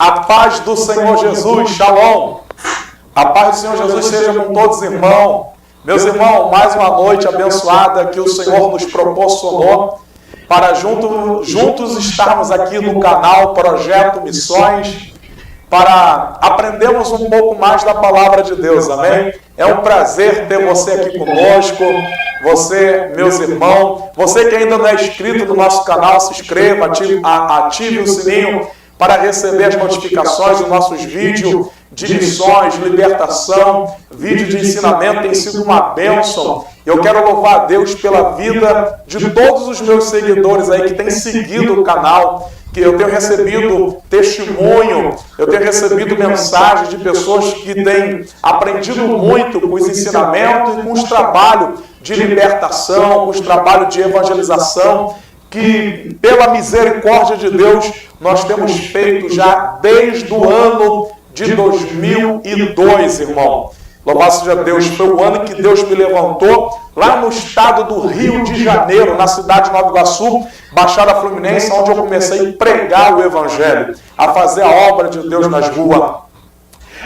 A paz do Senhor Jesus, shalom. A paz do Senhor Jesus seja com todos, irmãos. Meus irmãos, mais uma noite abençoada que o Senhor nos proporcionou para juntos estarmos aqui no canal Projeto Missões, para aprendermos um pouco mais da palavra de Deus, amém? É um prazer ter você aqui conosco, você, meus irmãos, você que ainda não é inscrito no nosso canal, se inscreva, ative o sininho para receber as notificações dos nossos vídeos de missões, libertação, vídeo de ensinamento, tem sido uma bênção. Eu quero louvar a Deus pela vida de todos os meus seguidores aí que têm seguido o canal, que eu tenho recebido testemunho, eu tenho recebido mensagens de pessoas que têm aprendido muito com os ensinamentos e com os trabalhos de libertação, com os trabalhos de evangelização, que pela misericórdia de Deus nós temos feito já desde o ano de 2002, irmão. Louvado seja Deus, foi o ano que Deus me levantou lá no estado do Rio de Janeiro, na cidade de Nova Iguaçu, Baixada Fluminense, onde eu comecei a pregar o Evangelho, a fazer a obra de Deus nas ruas.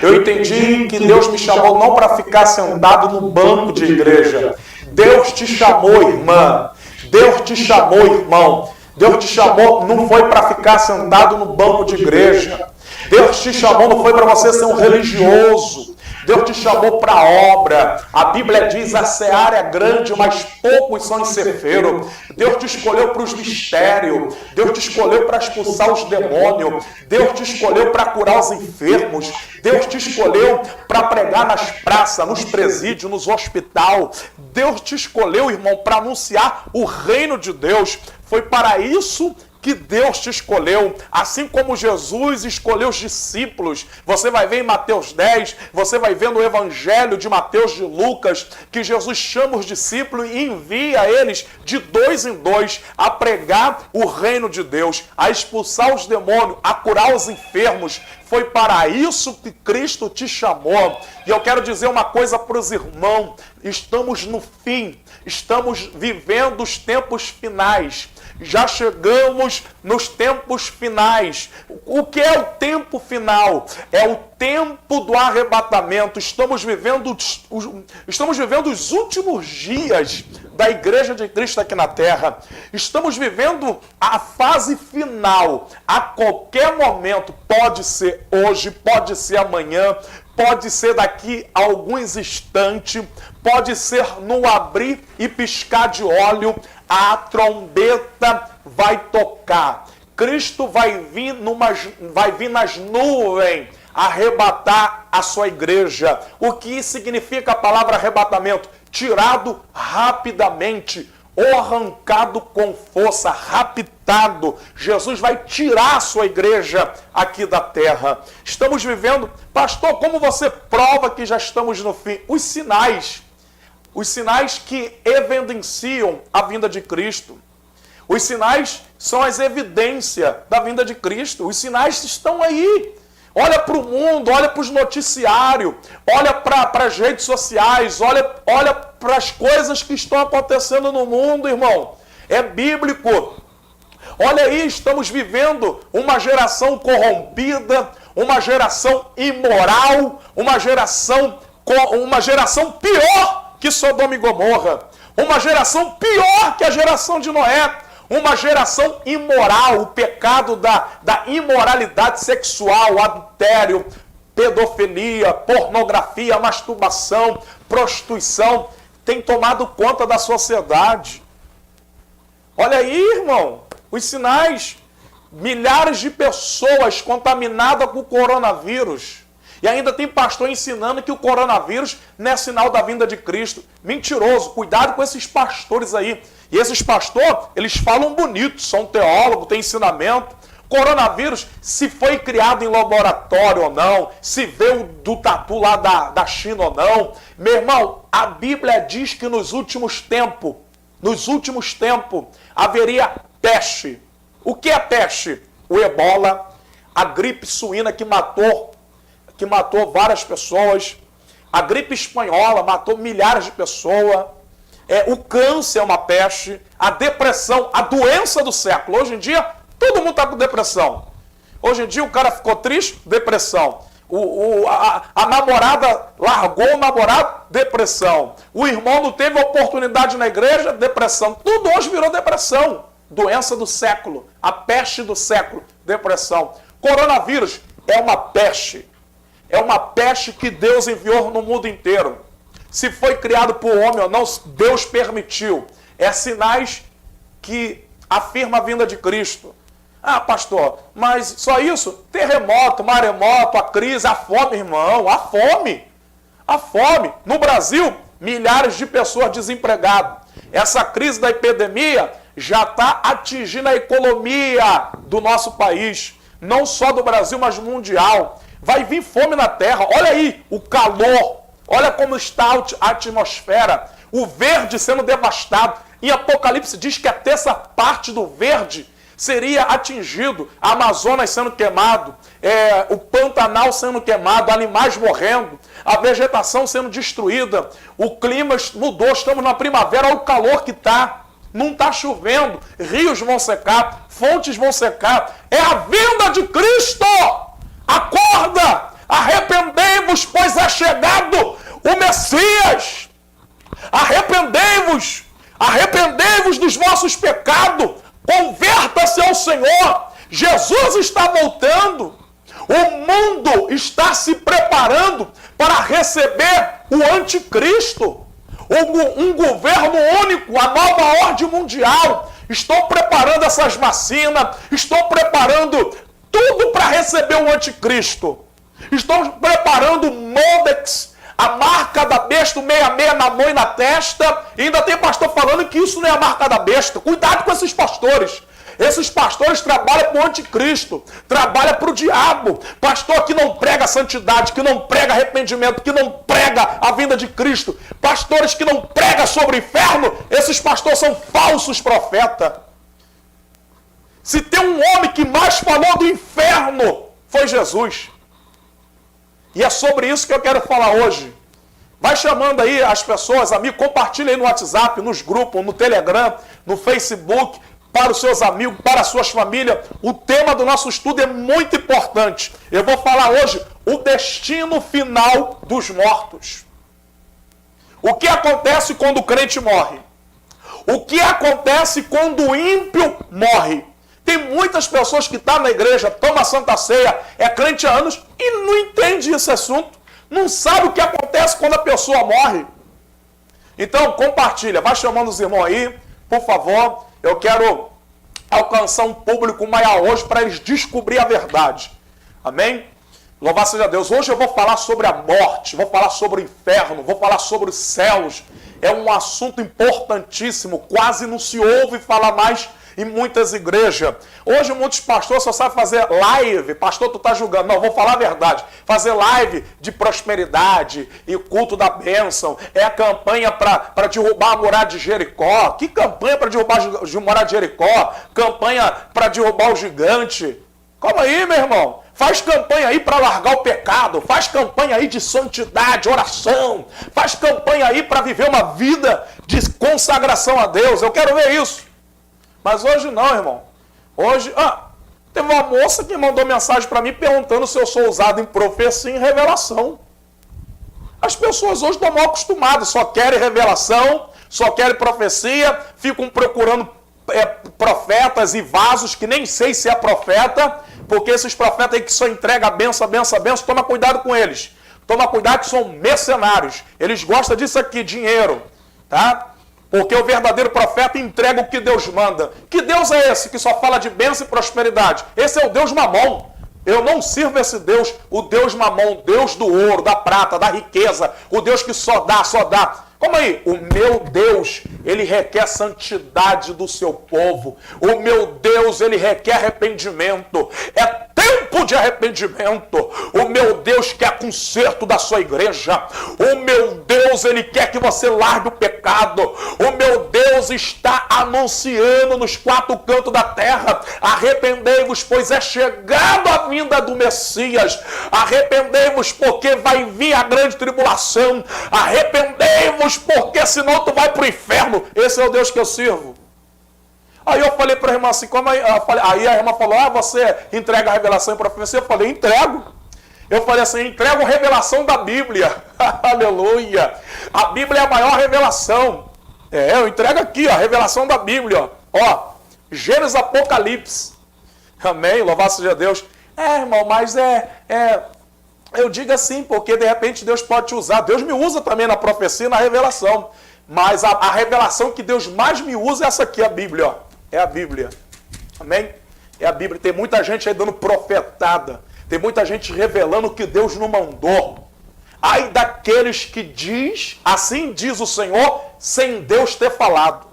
Eu entendi que Deus me chamou não para ficar sentado no banco de igreja. Deus te chamou, irmã. Deus te chamou, irmão. Deus te chamou, não foi para ficar sentado no banco de igreja. Deus te chamou, não foi para você ser um religioso. Deus te chamou para a obra. A Bíblia diz, a seara é grande, mas poucos são ceifeiros. Deus te escolheu para os mistérios. Deus te escolheu para expulsar os demônios. Deus te escolheu para curar os enfermos. Deus te escolheu para pregar nas praças, nos presídios, nos hospitais. Deus te escolheu, irmão, para anunciar o reino de Deus. Foi para isso que Deus te escolheu, assim como Jesus escolheu os discípulos. Você vai ver em Mateus 10, você vai ver no Evangelho de Mateus de Lucas, que Jesus chama os discípulos e envia eles de dois em dois a pregar o reino de Deus, a expulsar os demônios, a curar os enfermos. Foi para isso que Cristo te chamou. E eu quero dizer uma coisa para os irmãos, estamos no fim, estamos vivendo os tempos finais. Já chegamos nos tempos finais. O que é o tempo final? É o tempo do arrebatamento. Estamos vivendo os últimos dias da Igreja de Cristo aqui na Terra. Estamos vivendo a fase final. A qualquer momento, pode ser hoje, pode ser amanhã, pode ser daqui a alguns instantes, pode ser no abrir e piscar de olho, a trombeta vai tocar. Cristo vai vir nas nuvens arrebatar a sua igreja. O que significa a palavra arrebatamento? Tirado rapidamente, ou arrancado com força, raptado. Jesus vai tirar a sua igreja aqui da terra. Estamos vivendo... Pastor, como você prova que já estamos no fim? Os sinais que evidenciam a vinda de Cristo. Os sinais são as evidências da vinda de Cristo. Os sinais estão aí. Olha para o mundo, olha para os noticiários, olha para as redes sociais, olha para as coisas que estão acontecendo no mundo, irmão. É bíblico. Olha aí, estamos vivendo uma geração corrompida, uma geração imoral, uma geração pior que Sodoma e Gomorra, uma geração pior que a geração de Noé, uma geração imoral, o pecado da imoralidade sexual, adultério, pedofilia, pornografia, masturbação, prostituição, tem tomado conta da sociedade. Olha aí, irmão, os sinais, milhares de pessoas contaminadas com o coronavírus. E ainda tem pastor ensinando que o coronavírus não é sinal da vinda de Cristo. Mentiroso, cuidado com esses pastores aí. E esses pastores, eles falam bonito, são teólogos, têm ensinamento. Coronavírus, se foi criado em laboratório ou não, se veio do tatu lá da China ou não. Meu irmão, a Bíblia diz que nos últimos tempos, haveria peste. O que é peste? O ebola, a gripe suína que matou várias pessoas, a gripe espanhola matou milhares de pessoas, o câncer é uma peste, a depressão, a doença do século. Hoje em dia, todo mundo está com depressão. Hoje em dia o cara ficou triste, depressão. A namorada largou o namorado, depressão. O irmão não teve oportunidade na igreja, depressão. Tudo hoje virou depressão. Doença do século, a peste do século, depressão. Coronavírus é uma peste. É uma peste que Deus enviou no mundo inteiro. Se foi criado por homem ou não, Deus permitiu. É sinais que afirma a vinda de Cristo. Ah, pastor, mas só isso? Terremoto, maremoto, a crise, a fome, irmão, a fome. A fome. No Brasil, milhares de pessoas desempregadas. Essa crise da epidemia já está atingindo a economia do nosso país. Não só do Brasil, mas mundial. Vai vir fome na terra. Olha aí o calor. Olha como está a atmosfera. O verde sendo devastado. Em Apocalipse diz que a terça parte do verde seria atingido. A Amazonas sendo queimado. O Pantanal sendo queimado. Animais morrendo. A vegetação sendo destruída. O clima mudou. Estamos na primavera. Olha o calor que está. Não está chovendo. Rios vão secar. Fontes vão secar. É a vinda de Cristo. Acorda! Arrependei-vos, pois é chegado o Messias. Arrependei-vos. Arrependei-vos dos vossos pecados. Converta-se ao Senhor. Jesus está voltando. O mundo está se preparando para receber o anticristo. Um governo único, a nova ordem mundial. Estou preparando essas vacinas. Estou preparando tudo para receber o anticristo. Estou preparando o Modex, a marca da besta, o 66 na mão e na testa. E ainda tem pastor falando que isso não é a marca da besta. Cuidado com esses pastores. Esses pastores trabalham para o anticristo, trabalham para o diabo. Pastor que não prega santidade, que não prega arrependimento, que não prega a vinda de Cristo. Pastores que não pregam sobre o inferno, esses pastores são falsos profetas. Se tem um homem que mais falou do inferno, foi Jesus. E é sobre isso que eu quero falar hoje. Vai chamando aí as pessoas, amigos, compartilha aí no WhatsApp, nos grupos, no Telegram, no Facebook, para os seus amigos, para as suas famílias. O tema do nosso estudo é muito importante. Eu vou falar hoje o destino final dos mortos. O que acontece quando o crente morre? O que acontece quando o ímpio morre? Tem muitas pessoas que estão na igreja, tomam a Santa Ceia, é crente há anos e não entende esse assunto. Não sabe o que acontece quando a pessoa morre. Então, compartilha. Vai chamando os irmãos aí, por favor. Eu quero alcançar um público maior hoje para eles descobrir a verdade. Amém? Louvado seja Deus. Hoje eu vou falar sobre a morte, vou falar sobre o inferno, vou falar sobre os céus. É um assunto importantíssimo. Quase não se ouve falar mais em muitas igrejas. Hoje muitos pastores só sabem fazer live. Pastor, tu tá julgando. Não, vou falar a verdade. Fazer live de prosperidade e culto da bênção. É a campanha para derrubar a muralha de Jericó. Que campanha para derrubar a muralha de Jericó? Campanha para derrubar o gigante. Calma aí, meu irmão. Faz campanha aí para largar o pecado. Faz campanha aí de santidade, oração. Faz campanha aí para viver uma vida de consagração a Deus. Eu quero ver isso. Mas hoje não, irmão. Hoje, teve uma moça que mandou mensagem para mim perguntando se eu sou usado em profecia e em revelação. As pessoas hoje estão mal acostumadas, só querem revelação, só querem profecia, ficam procurando profetas e vasos que nem sei se é profeta, porque esses profetas aí que só entregam a benção, toma cuidado com eles. Toma cuidado que são mercenários. Eles gostam disso aqui, dinheiro, tá? Porque o verdadeiro profeta entrega o que Deus manda. Que Deus é esse que só fala de bênção e prosperidade? Esse é o Deus Mamon. Eu não sirvo esse Deus, o Deus Mamon, Deus do ouro, da prata, da riqueza, o Deus que só dá, só dá. Como aí? O meu Deus, ele requer santidade do seu povo. O meu Deus, ele requer arrependimento. É tempo de arrependimento. O meu Deus quer conserto da sua igreja. O meu Deus, ele quer que você largue o pecado. O meu Deus está anunciando nos quatro cantos da terra: arrependei-vos, pois é chegado a vinda do Messias. Arrependei-vos, porque vai vir a grande tribulação. Arrependei-vos, porque senão tu vai para o inferno. Esse é o Deus que eu sirvo. Aí eu falei para a irmã assim, aí a irmã falou, você entrega a revelação e profecia? Eu falei, entrego. Eu falei assim, entrego a revelação da Bíblia. Aleluia. A Bíblia é a maior revelação. Eu entrego aqui, a revelação da Bíblia. Ó, Gênesis, Apocalipse. Amém, louvado seja Deus. Irmão, mas eu digo assim, porque de repente Deus pode te usar. Deus me usa também na profecia e na revelação. Mas a revelação que Deus mais me usa é essa aqui, a Bíblia. Ó. É a Bíblia. Amém? É a Bíblia. Tem muita gente aí dando profetada. Tem muita gente revelando que Deus não mandou. Ai daqueles que diz, assim diz o Senhor, sem Deus ter falado.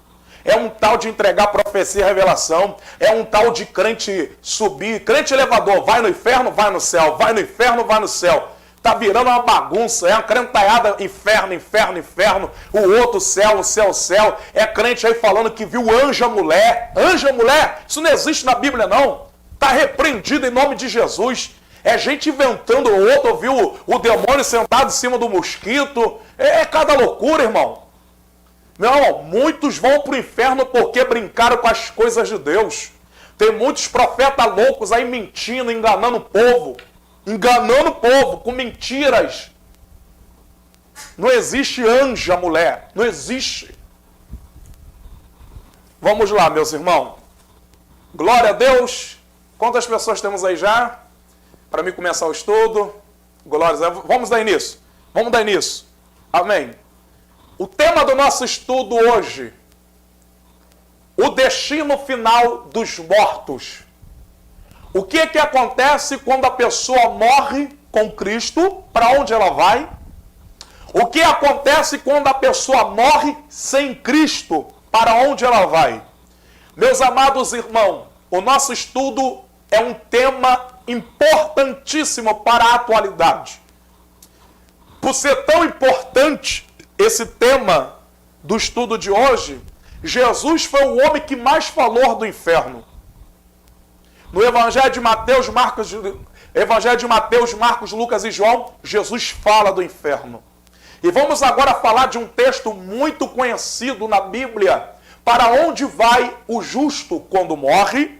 É um tal de entregar profecia e revelação. É um tal de crente subir. Crente elevador, vai no inferno, vai no céu. Vai no inferno, vai no céu. Tá virando uma bagunça. É uma crentalhada, inferno, inferno, inferno. O outro céu, o céu, o céu. É crente aí falando que viu anja mulher. Anja mulher? Isso não existe na Bíblia, não. Tá repreendido em nome de Jesus. É gente inventando. O outro viu o demônio sentado em cima do mosquito. É cada loucura, irmão. Meu irmão, muitos vão para o inferno porque brincaram com as coisas de Deus. Tem muitos profetas loucos aí mentindo, enganando o povo. Enganando o povo com mentiras. Não existe anja, mulher. Não existe. Vamos lá, meus irmãos. Glória a Deus. Quantas pessoas temos aí já? Para mim começar o estudo. Glória a Deus. Vamos dar início. Vamos dar início. Amém. O tema do nosso estudo hoje, o destino final dos mortos. O que acontece quando a pessoa morre com Cristo? Para onde ela vai? O que acontece quando a pessoa morre sem Cristo? Para onde ela vai? Meus amados irmãos, o nosso estudo é um tema importantíssimo para a atualidade. Por ser tão importante esse tema do estudo de hoje, Jesus foi o homem que mais falou do inferno. No Evangelho de Mateus, Marcos, Lucas e João, Jesus fala do inferno. E vamos agora falar de um texto muito conhecido na Bíblia, para onde vai o justo quando morre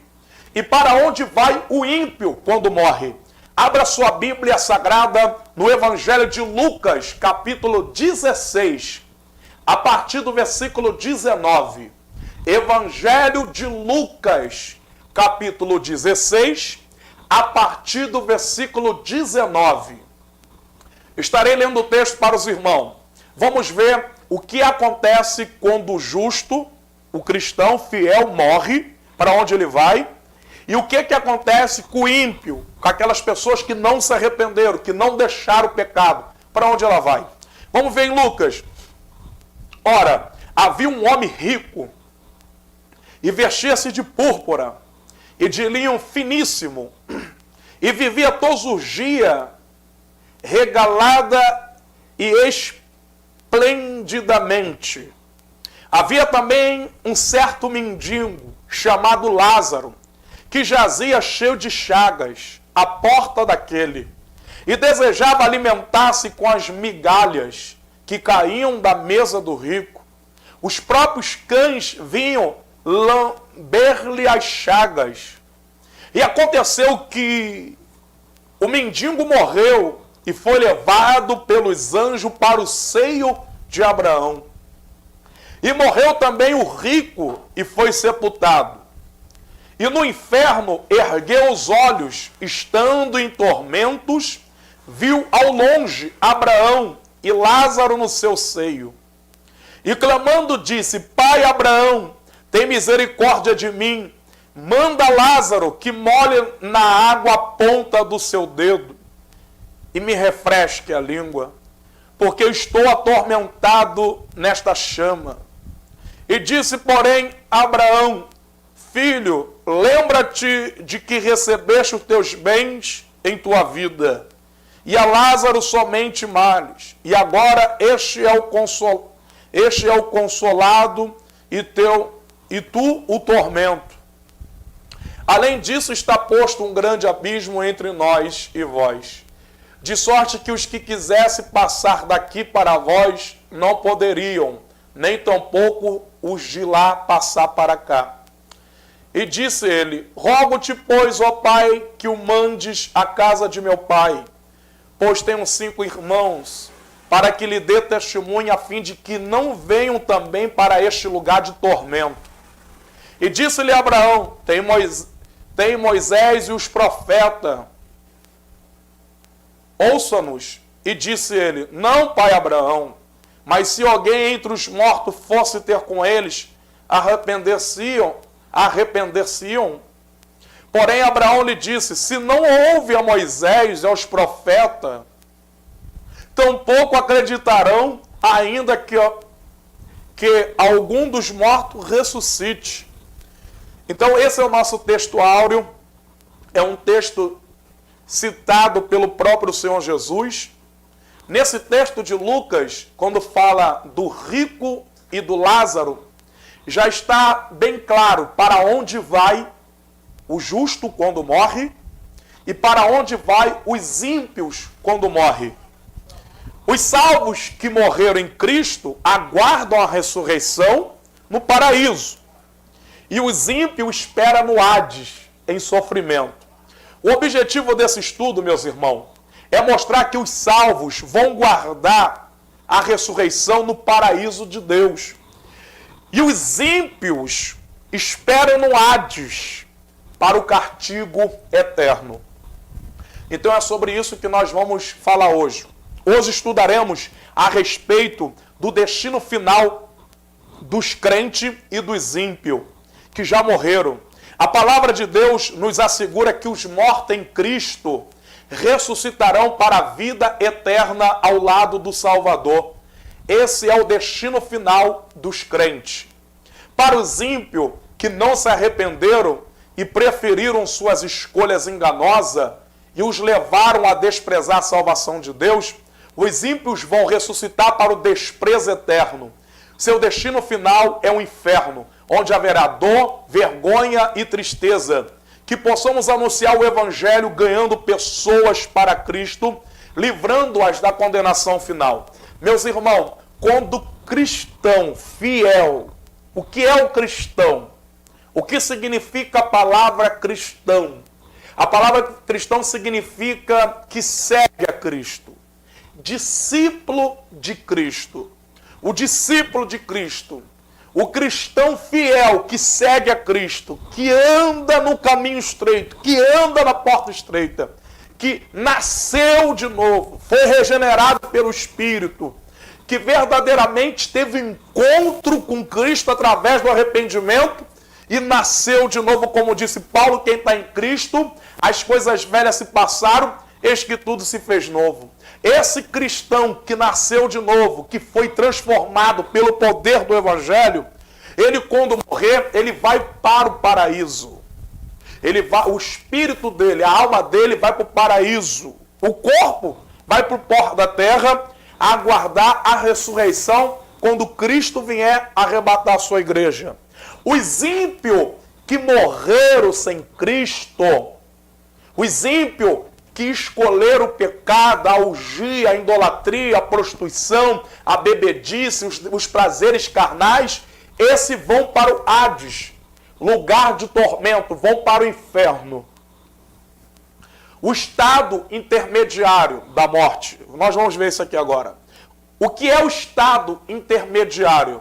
e para onde vai o ímpio quando morre. Abra sua Bíblia Sagrada no Evangelho de Lucas, capítulo 16, a partir do versículo 19. Evangelho de Lucas, capítulo 16, a partir do versículo 19. Estarei lendo o texto para os irmãos. Vamos ver o que acontece quando o justo, o cristão fiel, morre, para onde ele vai, e o que acontece com o ímpio, com aquelas pessoas que não se arrependeram, que não deixaram o pecado, para onde ela vai. Vamos ver em Lucas. Ora, havia um homem rico, e vestia-se de púrpura, e de linho finíssimo, e vivia todos os dias regalada e esplendidamente. Havia também um certo mendigo, chamado Lázaro, que jazia cheio de chagas, à porta daquele, e desejava alimentar-se com as migalhas que caíam da mesa do rico. Os próprios cães vinham lamber-lhe as chagas. E aconteceu que o mendigo morreu e foi levado pelos anjos para o seio de Abraão. E morreu também o rico e foi sepultado. E no inferno ergueu os olhos, estando em tormentos, viu ao longe Abraão e Lázaro no seu seio. E clamando disse: Pai Abraão, tem misericórdia de mim, manda Lázaro que molhe na água a ponta do seu dedo e me refresque a língua, porque eu estou atormentado nesta chama. E disse, porém, Abraão: Filho, lembra-te de que recebeste os teus bens em tua vida, e a Lázaro somente males, e agora este é o consolado e tu o tormento. Além disso está posto um grande abismo entre nós e vós, de sorte que os que quisessem passar daqui para vós não poderiam, nem tampouco os de lá passar para cá. E disse ele: rogo-te, pois, ó pai, que o mandes à casa de meu pai, pois tenho 5 irmãos, para que lhe dê testemunho, a fim de que não venham também para este lugar de tormento. E disse-lhe Abraão: tem Moisés e os profetas, ouça-nos. E disse ele: não, pai Abraão, mas se alguém entre os mortos fosse ter com eles, arrepender-se-iam. Porém Abraão lhe disse: se não ouve a Moisés e aos profetas, tampouco acreditarão, ainda que algum dos mortos ressuscite. Então esse é o nosso texto áureo, é um texto citado pelo próprio Senhor Jesus. Nesse texto de Lucas, quando fala do rico e do Lázaro, já está bem claro para onde vai o justo quando morre e para onde vai os ímpios quando morre. Os salvos que morreram em Cristo aguardam a ressurreição no paraíso. E os ímpios esperam no Hades, em sofrimento. O objetivo desse estudo, meus irmãos, é mostrar que os salvos vão guardar a ressurreição no paraíso de Deus. E os ímpios esperam no Hades para o castigo eterno. Então é sobre isso que nós vamos falar hoje. Hoje estudaremos a respeito do destino final dos crentes e dos ímpios, que já morreram. A palavra de Deus nos assegura que os mortos em Cristo ressuscitarão para a vida eterna ao lado do Salvador. Esse é o destino final dos crentes. Para os ímpios que não se arrependeram e preferiram suas escolhas enganosas e os levaram a desprezar a salvação de Deus, os ímpios vão ressuscitar para o desprezo eterno. Seu destino final é o inferno, onde haverá dor, vergonha e tristeza. Que possamos anunciar o Evangelho ganhando pessoas para Cristo, livrando-as da condenação final. Meus irmãos, quando cristão fiel, o que é o cristão? O que significa a palavra cristão? A palavra cristão significa que segue a Cristo. Discípulo de Cristo. O discípulo de Cristo. O cristão fiel que segue a Cristo, que anda no caminho estreito, que anda na porta estreita, que nasceu de novo, foi regenerado pelo Espírito, que verdadeiramente teve encontro com Cristo através do arrependimento e nasceu de novo, como disse Paulo, quem está em Cristo, as coisas velhas se passaram, eis que tudo se fez novo. Esse cristão que nasceu de novo, que foi transformado pelo poder do Evangelho, ele quando morrer, ele vai para o paraíso. O espírito dele, a alma dele vai para o paraíso. O corpo vai para o pó da terra, aguardar a ressurreição quando Cristo vier arrebatar a sua igreja. Os ímpios que morreram sem Cristo, os ímpios que escolheram o pecado, a orgia, a idolatria, a prostituição, a bebedice, os prazeres carnais, esses vão para o Hades, lugar de tormento, vão para o inferno. O estado intermediário da morte, nós vamos ver isso aqui agora. O que é o estado intermediário?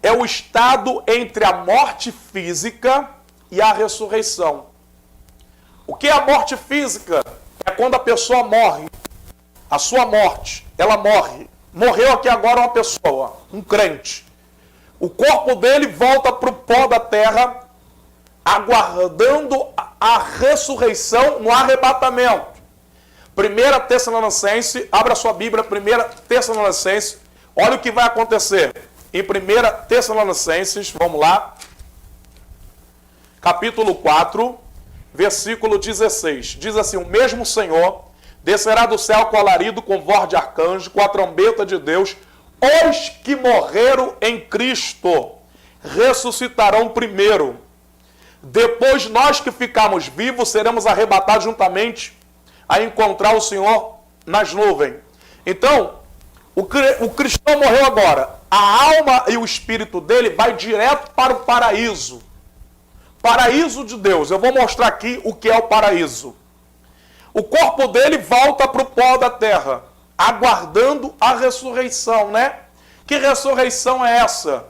É o estado entre a morte física e a ressurreição. O que é a morte física? É quando a pessoa morre. A sua morte, ela morre. Morreu aqui agora uma pessoa, um crente. O corpo dele volta para o pó da terra, aguardando a ressurreição no arrebatamento. 1 Tessalonicenses, abra sua Bíblia, 1 Tessalonicenses, olha o que vai acontecer. Em 1 Tessalonicenses, vamos lá, capítulo 4, versículo 16. Diz assim: o mesmo Senhor descerá do céu com alarido, com voz de arcanjo, com a trombeta de Deus. Os que morreram em Cristo ressuscitarão primeiro. Depois nós que ficarmos vivos seremos arrebatados juntamente a encontrar o Senhor nas nuvens. Então, o cristão morreu agora. A alma e o espírito dele vai direto para o paraíso, paraíso de Deus. Eu vou mostrar aqui o que é o paraíso. O corpo dele volta para o pó da terra, aguardando a ressurreição, né? Que ressurreição é essa?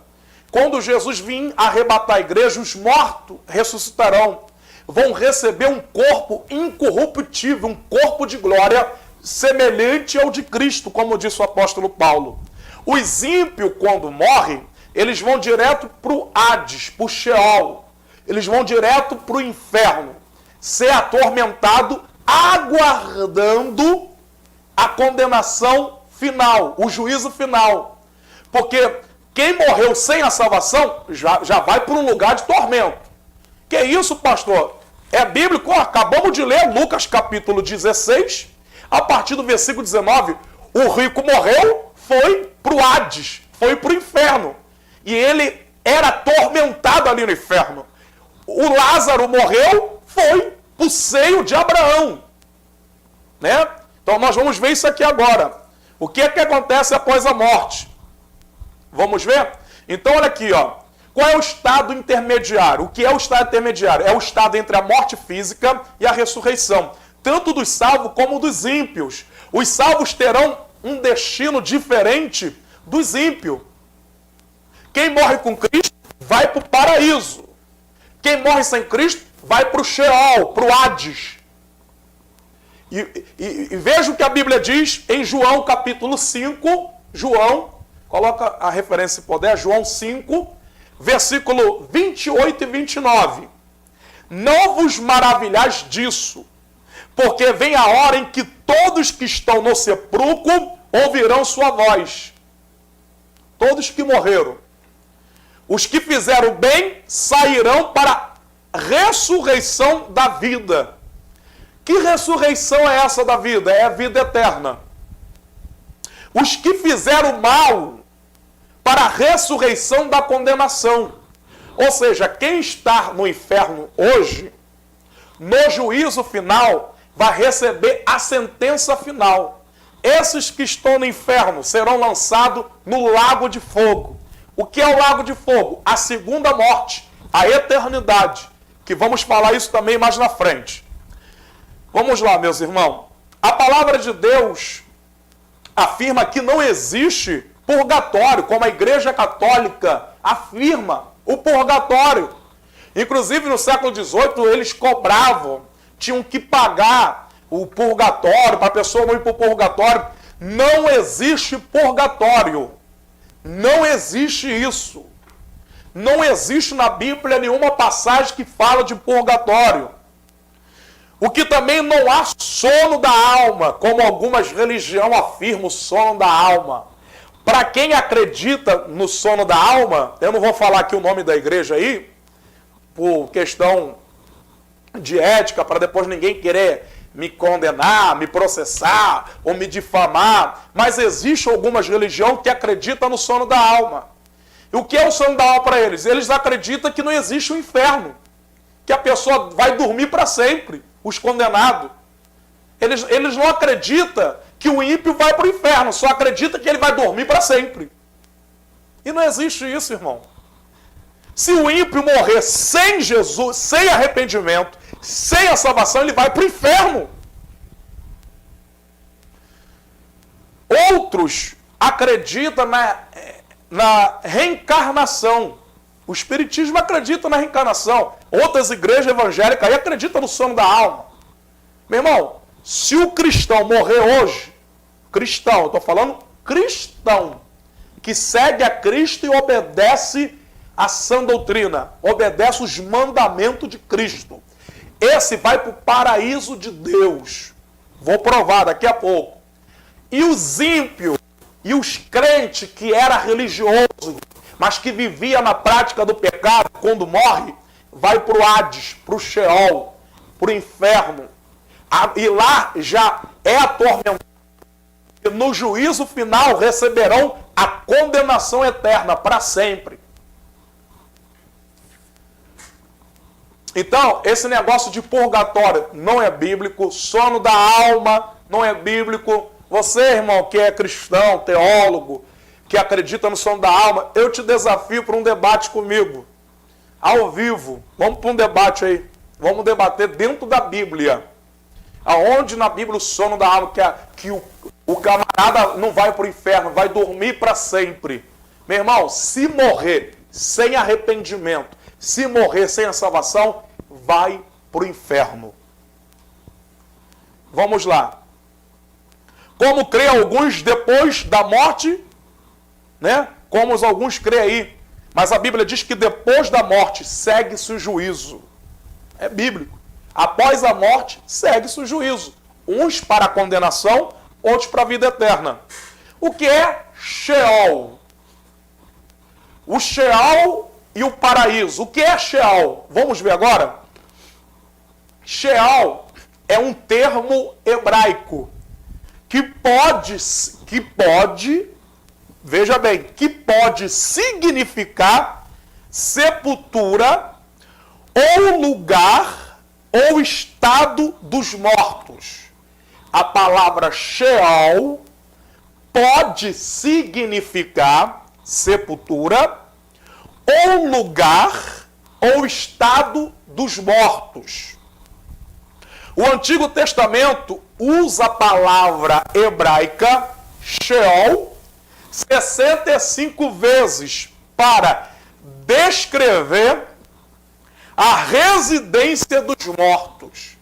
Quando Jesus vir arrebatar a igreja, os mortos ressuscitarão. Vão receber um corpo incorruptível, um corpo de glória semelhante ao de Cristo, como disse o apóstolo Paulo. Os ímpios, quando morrem, eles vão direto para o Hades, para o Sheol. Eles vão direto para o inferno, ser atormentado, aguardando a condenação final, o juízo final. Porque quem morreu sem a salvação já vai para um lugar de tormento. Que isso, pastor? É bíblico? Acabamos de ler Lucas capítulo 16, a partir do versículo 19. O rico morreu, foi para o Hades, foi para o inferno. E ele era atormentado ali no inferno. O Lázaro morreu, foi para o seio de Abraão. Né? Então nós vamos ver isso aqui agora. O que é que acontece após a morte? Vamos ver? Então olha aqui, ó. Qual é o estado intermediário? O que é o estado intermediário? É o estado entre a morte física e a ressurreição. Tanto dos salvos como dos ímpios. Os salvos terão um destino diferente dos ímpios. Quem morre com Cristo vai para o paraíso. Quem morre sem Cristo vai para o Sheol, para o Hades. E veja o que a Bíblia diz em João capítulo 5. João, coloca a referência se puder, João 5, versículo 28 e 29. Não vos maravilhais disso, porque vem a hora em que todos que estão no sepulcro ouvirão sua voz. Todos que morreram. Os que fizeram bem sairão para a ressurreição da vida. Que ressurreição é essa da vida? É a vida eterna. Os que fizeram mal para a ressurreição da condenação. Ou seja, quem está no inferno hoje, no juízo final, vai receber a sentença final. Esses que estão no inferno serão lançados no lago de fogo. O que é o lago de fogo? A segunda morte, a eternidade. Que vamos falar isso também mais na frente. Vamos lá, meus irmãos. A palavra de Deus afirma que não existe purgatório, como a Igreja Católica afirma o purgatório. Inclusive, no século XVIII, eles cobravam, tinham que pagar o purgatório, para a pessoa não ir para o purgatório. Não existe purgatório. Não existe isso. Não existe na Bíblia nenhuma passagem que fala de purgatório. O que também não há sono da alma, como algumas religiões afirmam o sono da alma. Para quem acredita no sono da alma, eu não vou falar aqui o nome da igreja aí, por questão de ética, para depois ninguém querer me condenar, me processar ou me difamar, mas existe algumas religiões que acreditam no sono da alma. E o que é o sono da alma para eles? Eles acreditam que não existe o inferno, que a pessoa vai dormir para sempre, os condenados. Eles não acreditam que o ímpio vai para o inferno, só acreditam que ele vai dormir para sempre. E não existe isso, irmão. Se o ímpio morrer sem Jesus, sem arrependimento, sem a salvação, ele vai para o inferno. Outros acreditam na reencarnação. O espiritismo acredita na reencarnação. Outras igrejas evangélicas aí acreditam no sono da alma. Meu irmão, se o cristão morrer hoje, cristão, eu estou falando cristão, que segue a Cristo e obedece a sã doutrina, obedece os mandamentos de Cristo, esse vai para o paraíso de Deus. Vou provar daqui a pouco. E os ímpios e os crentes que era religioso, mas que vivia na prática do pecado, quando morre, vai para o Hades, para o Sheol, para o inferno. E lá já é atormentado. E no juízo final receberão a condenação eterna para sempre. Então, esse negócio de purgatório não é bíblico, sono da alma não é bíblico. Você, irmão, que é cristão, teólogo, que acredita no sono da alma, eu te desafio para um debate comigo. ao vivo. Vamos para um debate aí. Vamos debater dentro da Bíblia. Aonde na Bíblia o sono da alma, que o camarada não vai para o inferno, vai dormir para sempre. Meu irmão, se morrer sem arrependimento, se morrer sem a salvação, vai para o inferno. Vamos lá. Como crê alguns depois da morte, né? Como alguns crê aí. Mas a Bíblia diz que depois da morte segue-se o juízo. É bíblico. Após a morte, segue-se o juízo. Uns para a condenação, outros para a vida eterna. O que é Sheol? O Sheol e o paraíso. O que é Sheol? Vamos ver agora? Sheol é um termo hebraico que pode, veja bem, que pode significar sepultura ou lugar ou estado dos mortos. A palavra Sheol pode significar sepultura ou lugar ou estado dos mortos. O Antigo Testamento usa a palavra hebraica Sheol 65 vezes para descrever a residência dos mortos.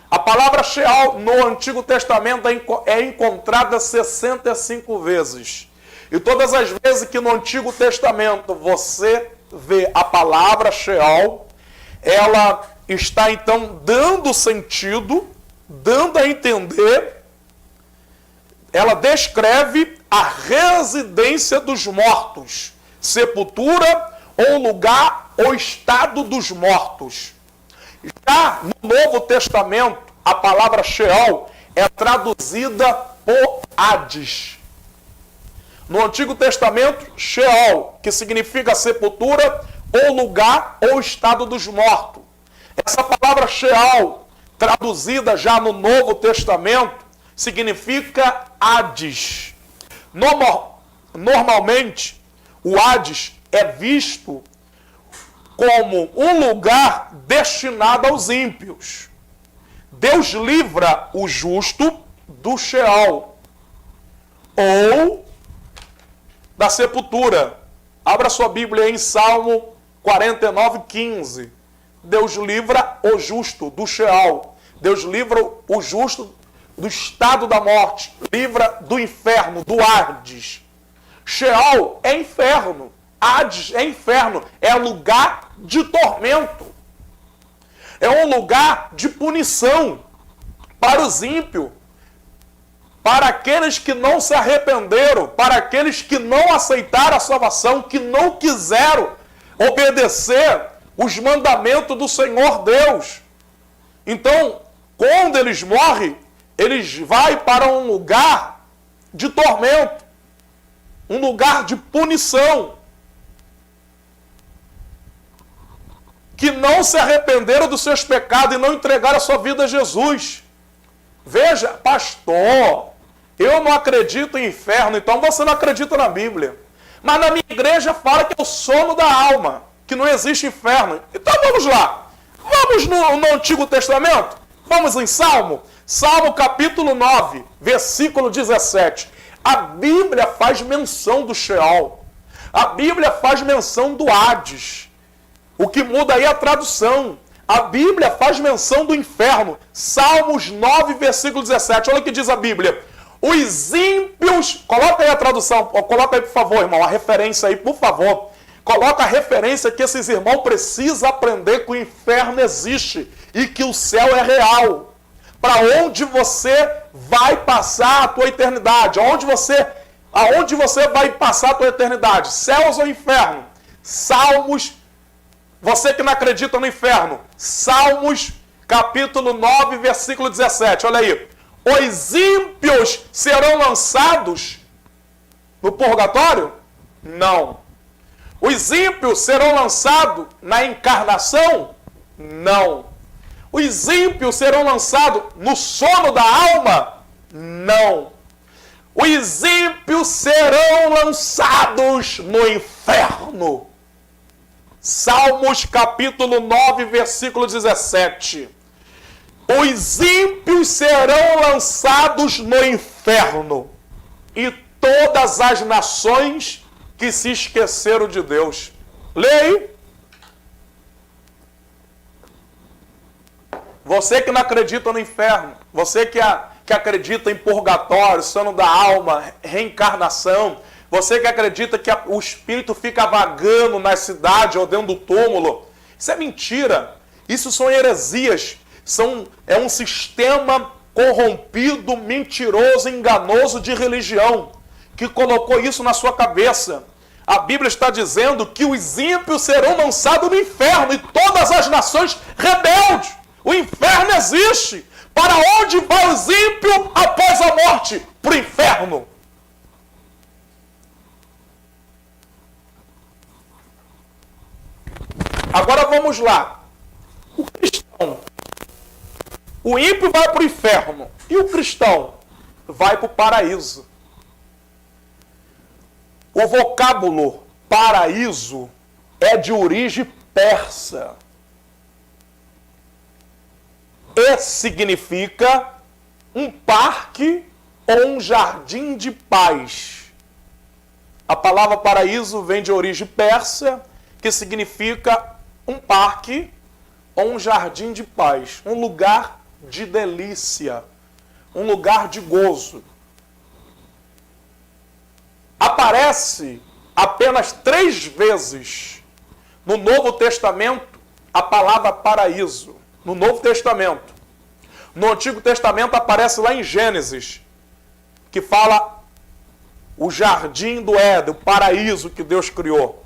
A palavra Sheol no Antigo Testamento é encontrada 65 vezes. E todas as vezes que no Antigo Testamento você vê a palavra Sheol, ela está então dando sentido, dando a entender, ela descreve a residência dos mortos, sepultura ou lugar ou estado dos mortos. Já no Novo Testamento, a palavra Sheol é traduzida por Hades. No Antigo Testamento, Sheol, que significa sepultura ou lugar ou estado dos mortos. Essa palavra Sheol, traduzida já no Novo Testamento, significa Hades. Normalmente, o Hades é visto como um lugar destinado aos ímpios. Deus livra o justo do Sheol ou da sepultura. Abra sua Bíblia em Salmo 49:15. Deus livra o justo do Sheol. Deus livra o justo do estado da morte. Livra do inferno, do Hades. Sheol é inferno. Hades é inferno. É lugar de tormento. É um lugar de punição para os ímpios. Para aqueles que não se arrependeram. Para aqueles que não aceitaram a salvação. Que não quiseram obedecer os mandamentos do Senhor Deus. Então, quando eles morrem, eles vão para um lugar de tormento, um lugar de punição, que não se arrependeram dos seus pecados e não entregaram a sua vida a Jesus. Veja, pastor, eu não acredito em inferno, então você não acredita na Bíblia. Mas na minha igreja fala que é o sono da alma, que não existe inferno. Então vamos lá. Vamos no Antigo Testamento? Vamos em Salmo? Salmo capítulo 9, versículo 17. A Bíblia faz menção do Sheol. A Bíblia faz menção do Hades. O que muda aí é a tradução. A Bíblia faz menção do inferno. Salmos 9, versículo 17. Olha o que diz a Bíblia. Os ímpios... Coloca aí a tradução. Coloca aí, por favor, irmão. A referência aí, por favor. Coloca a referência que esses irmãos precisam aprender que o inferno existe e que o céu é real. Para onde você vai passar a tua eternidade? Aonde você vai passar a tua eternidade? Céus ou inferno? Salmos, você que não acredita no inferno, Salmos capítulo 9, versículo 17, olha aí. Os ímpios serão lançados no purgatório? Não. Os ímpios serão lançados na encarnação? Não. Os ímpios serão lançados no sono da alma? Não. Os ímpios serão lançados no inferno. Salmos capítulo 9, versículo 17. Os ímpios serão lançados no inferno, e todas as nações que se esqueceram de Deus. Leia aí. Você que não acredita no inferno, você que acredita em purgatório, sono da alma, reencarnação, você que acredita que o espírito fica vagando na cidade ou dentro do túmulo, isso é mentira. Isso são heresias. É um sistema corrompido, mentiroso, enganoso de religião que colocou isso na sua cabeça. A Bíblia está dizendo que os ímpios serão lançados no inferno e todas as nações rebeldes. O inferno existe. Para onde vai os ímpios após a morte? Para o inferno. Agora vamos lá. O cristão, o ímpio vai para o inferno e o cristão vai para o paraíso. O vocábulo paraíso é de origem persa. E significa um parque ou um jardim de paz. A palavra paraíso vem de origem persa, que significa um parque ou um jardim de paz, um lugar de delícia, um lugar de gozo. Aparece apenas 3 vezes no Novo Testamento a palavra paraíso. No Novo Testamento. No Antigo Testamento aparece lá em Gênesis, que fala o jardim do Éden, o paraíso que Deus criou.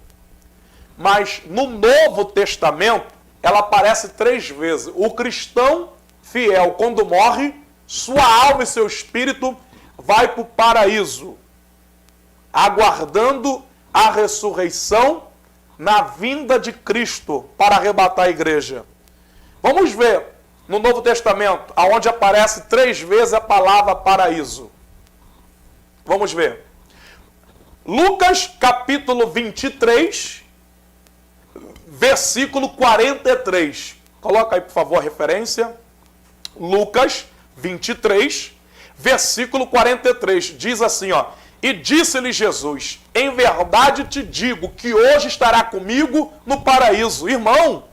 Mas no Novo Testamento, ela aparece 3 vezes. O cristão fiel, quando morre, sua alma e seu espírito vai para o paraíso, aguardando a ressurreição na vinda de Cristo para arrebatar a igreja. Vamos ver no Novo Testamento, aonde aparece 3 vezes a palavra paraíso. Vamos ver. Lucas capítulo 23, versículo 43. Coloca aí, por favor, a referência. Lucas 23, versículo 43. Diz assim, ó. E disse-lhe Jesus, em verdade te digo que hoje estará comigo no paraíso. Irmão,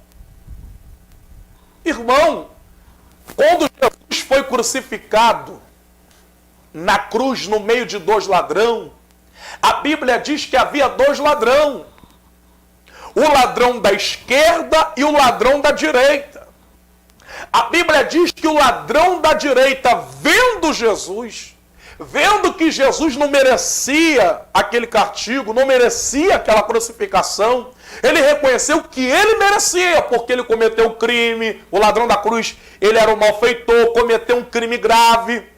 quando Jesus foi crucificado na cruz no meio de 2 ladrões, a Bíblia diz que havia 2 ladrões. O ladrão da esquerda e o ladrão da direita. A Bíblia diz que o ladrão da direita, vendo Jesus, vendo que Jesus não merecia aquele castigo, não merecia aquela crucificação, ele reconheceu que ele merecia, porque ele cometeu um crime. O ladrão da cruz, ele era um malfeitor, cometeu um crime grave.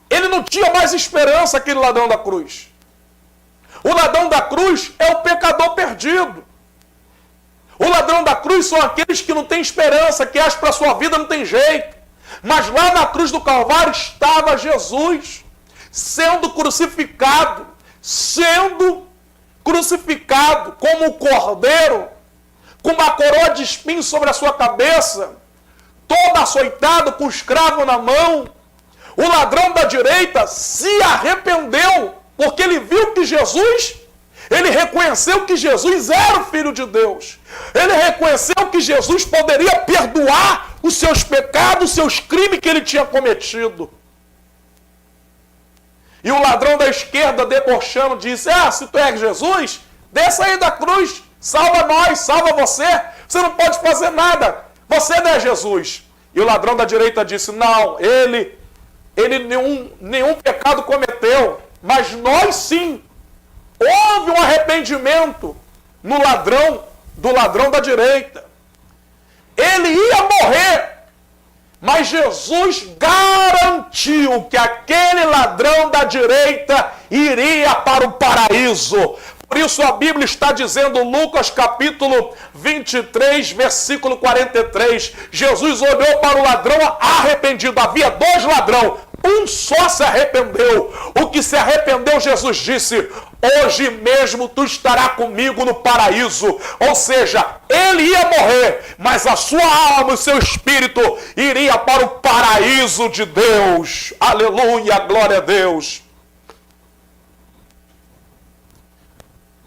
Ele não tinha mais esperança, aquele ladrão da cruz. O ladrão da cruz é o pecador perdido. O ladrão da cruz são aqueles que não têm esperança, que acham que para a sua vida não tem jeito. Mas lá na cruz do Calvário estava Jesus, sendo crucificado como o cordeiro, com uma coroa de espinhos sobre a sua cabeça, todo açoitado, com o escravo na mão. O ladrão da direita se arrependeu, porque ele viu que Jesus, ele reconheceu que Jesus era o Filho de Deus. Ele reconheceu que Jesus poderia perdoar os seus pecados, os seus crimes que ele tinha cometido. E o ladrão da esquerda, debochando, disse, se tu és Jesus, desça aí da cruz, salva nós, salva você. Você não pode fazer nada, você não é Jesus. E o ladrão da direita disse, não, ele nenhum pecado cometeu, mas nós sim. Houve um arrependimento do ladrão da direita. Ele ia morrer, mas Jesus garantiu que aquele ladrão da direita iria para o paraíso. Por isso a Bíblia está dizendo, Lucas capítulo 23, versículo 43, Jesus olhou para o ladrão arrependido. Havia 2 ladrões, Um só se arrependeu. O que se arrependeu, Jesus disse, hoje mesmo tu estarás comigo no paraíso. Ou seja, ele ia morrer, mas a sua alma e o seu espírito iria para o paraíso de Deus. Aleluia, glória a Deus.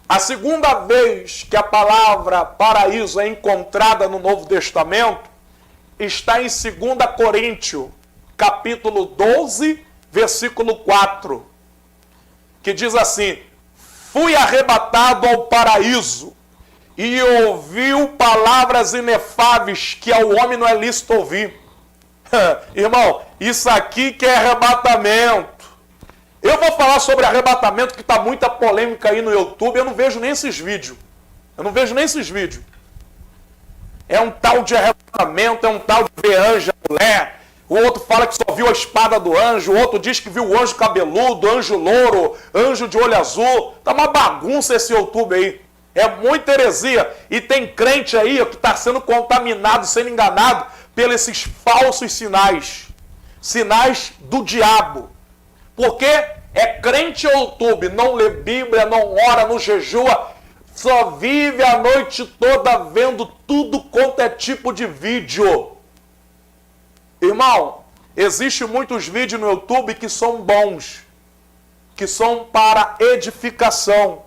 A segunda vez que a palavra paraíso é encontrada no Novo Testamento está em 2 Coríntios, capítulo 12, versículo 4, que diz assim: fui arrebatado ao paraíso e ouviu palavras inefáveis que ao homem não é lícito ouvir. Irmão, isso aqui que é arrebatamento. Eu vou falar sobre arrebatamento, que está muita polêmica aí no YouTube. Eu não vejo nem esses vídeos. É um tal de arrebatamento, é um tal de ver anjo, mulher. O outro fala que só viu a espada do anjo. O outro diz que viu o anjo cabeludo, anjo louro, anjo de olho azul. Tá uma bagunça esse YouTube aí. É muita heresia. E tem crente aí que está sendo contaminado, sendo enganado pelos esses falsos sinais. Sinais do diabo. Porque é crente ao YouTube, não lê Bíblia, não ora, não jejua, só vive a noite toda vendo tudo quanto é tipo de vídeo. Irmão, existem muitos vídeos no YouTube que são bons, que são para edificação.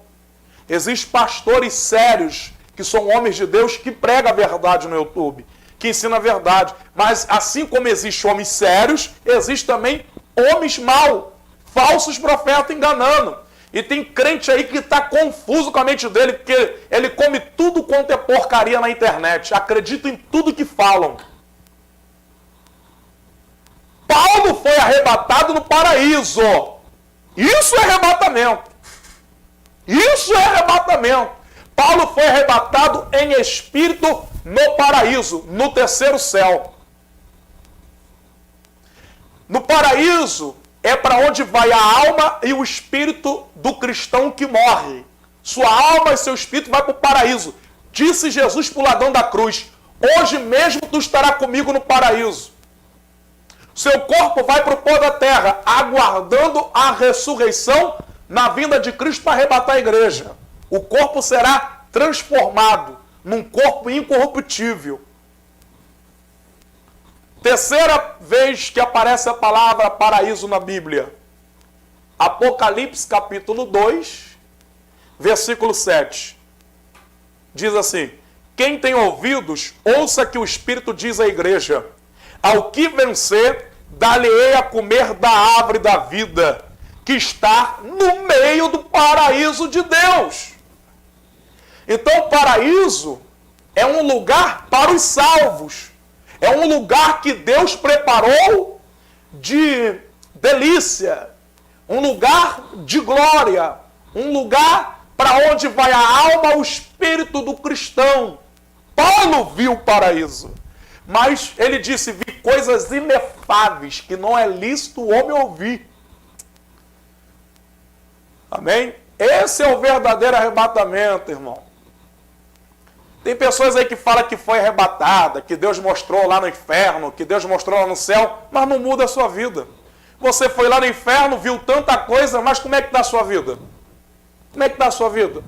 Existem pastores sérios, que são homens de Deus, que pregam a verdade no YouTube, que ensinam a verdade. Mas assim como existem homens sérios, existem também homens maus, falsos profetas enganando. E tem crente aí que está confuso com a mente dele, porque ele come tudo quanto é porcaria na internet. Acredita em tudo que falam. Paulo foi arrebatado no paraíso. Isso é arrebatamento. Isso é arrebatamento. Paulo foi arrebatado em espírito no paraíso, no terceiro céu. No paraíso é para onde vai a alma e o espírito do cristão que morre. Sua alma e seu espírito vai para o paraíso. Disse Jesus para o ladrão da cruz: hoje mesmo tu estarás comigo no paraíso. Seu corpo vai para o pó da terra, aguardando a ressurreição na vinda de Cristo para arrebatar a igreja. O corpo será transformado num corpo incorruptível. Terceira vez que aparece a palavra paraíso na Bíblia. Apocalipse capítulo 2, versículo 7. Diz assim: quem tem ouvidos, ouça que o Espírito diz à igreja: ao que vencer, dar-lhe-ei a comer da árvore da vida, que está no meio do paraíso de Deus. Então o paraíso é um lugar para os salvos. É um lugar que Deus preparou de delícia, um lugar de glória, um lugar para onde vai a alma, o espírito do cristão. Paulo viu o paraíso, mas ele disse: vi coisas inefáveis que não é lícito o homem ouvir. Amém? Esse é o verdadeiro arrebatamento, irmão. Tem pessoas aí que falam que foi arrebatada, que Deus mostrou lá no inferno, que Deus mostrou lá no céu, mas não muda a sua vida. Você foi lá no inferno, viu tanta coisa, mas como é que está a sua vida? Como é que está a sua vida?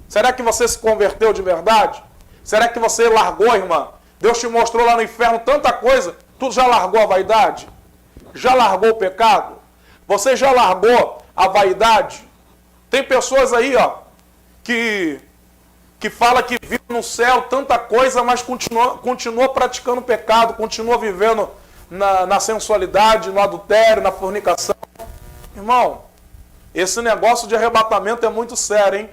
Será que você se converteu de verdade? Será que você largou, irmã? Deus te mostrou lá no inferno tanta coisa, tu já largou a vaidade? Já largou o pecado? Você já largou a vaidade? Tem pessoas aí, ó, que fala que vive no céu tanta coisa, mas continua praticando pecado, continua vivendo na sensualidade, no adultério, na fornicação. Irmão, esse negócio de arrebatamento é muito sério, hein?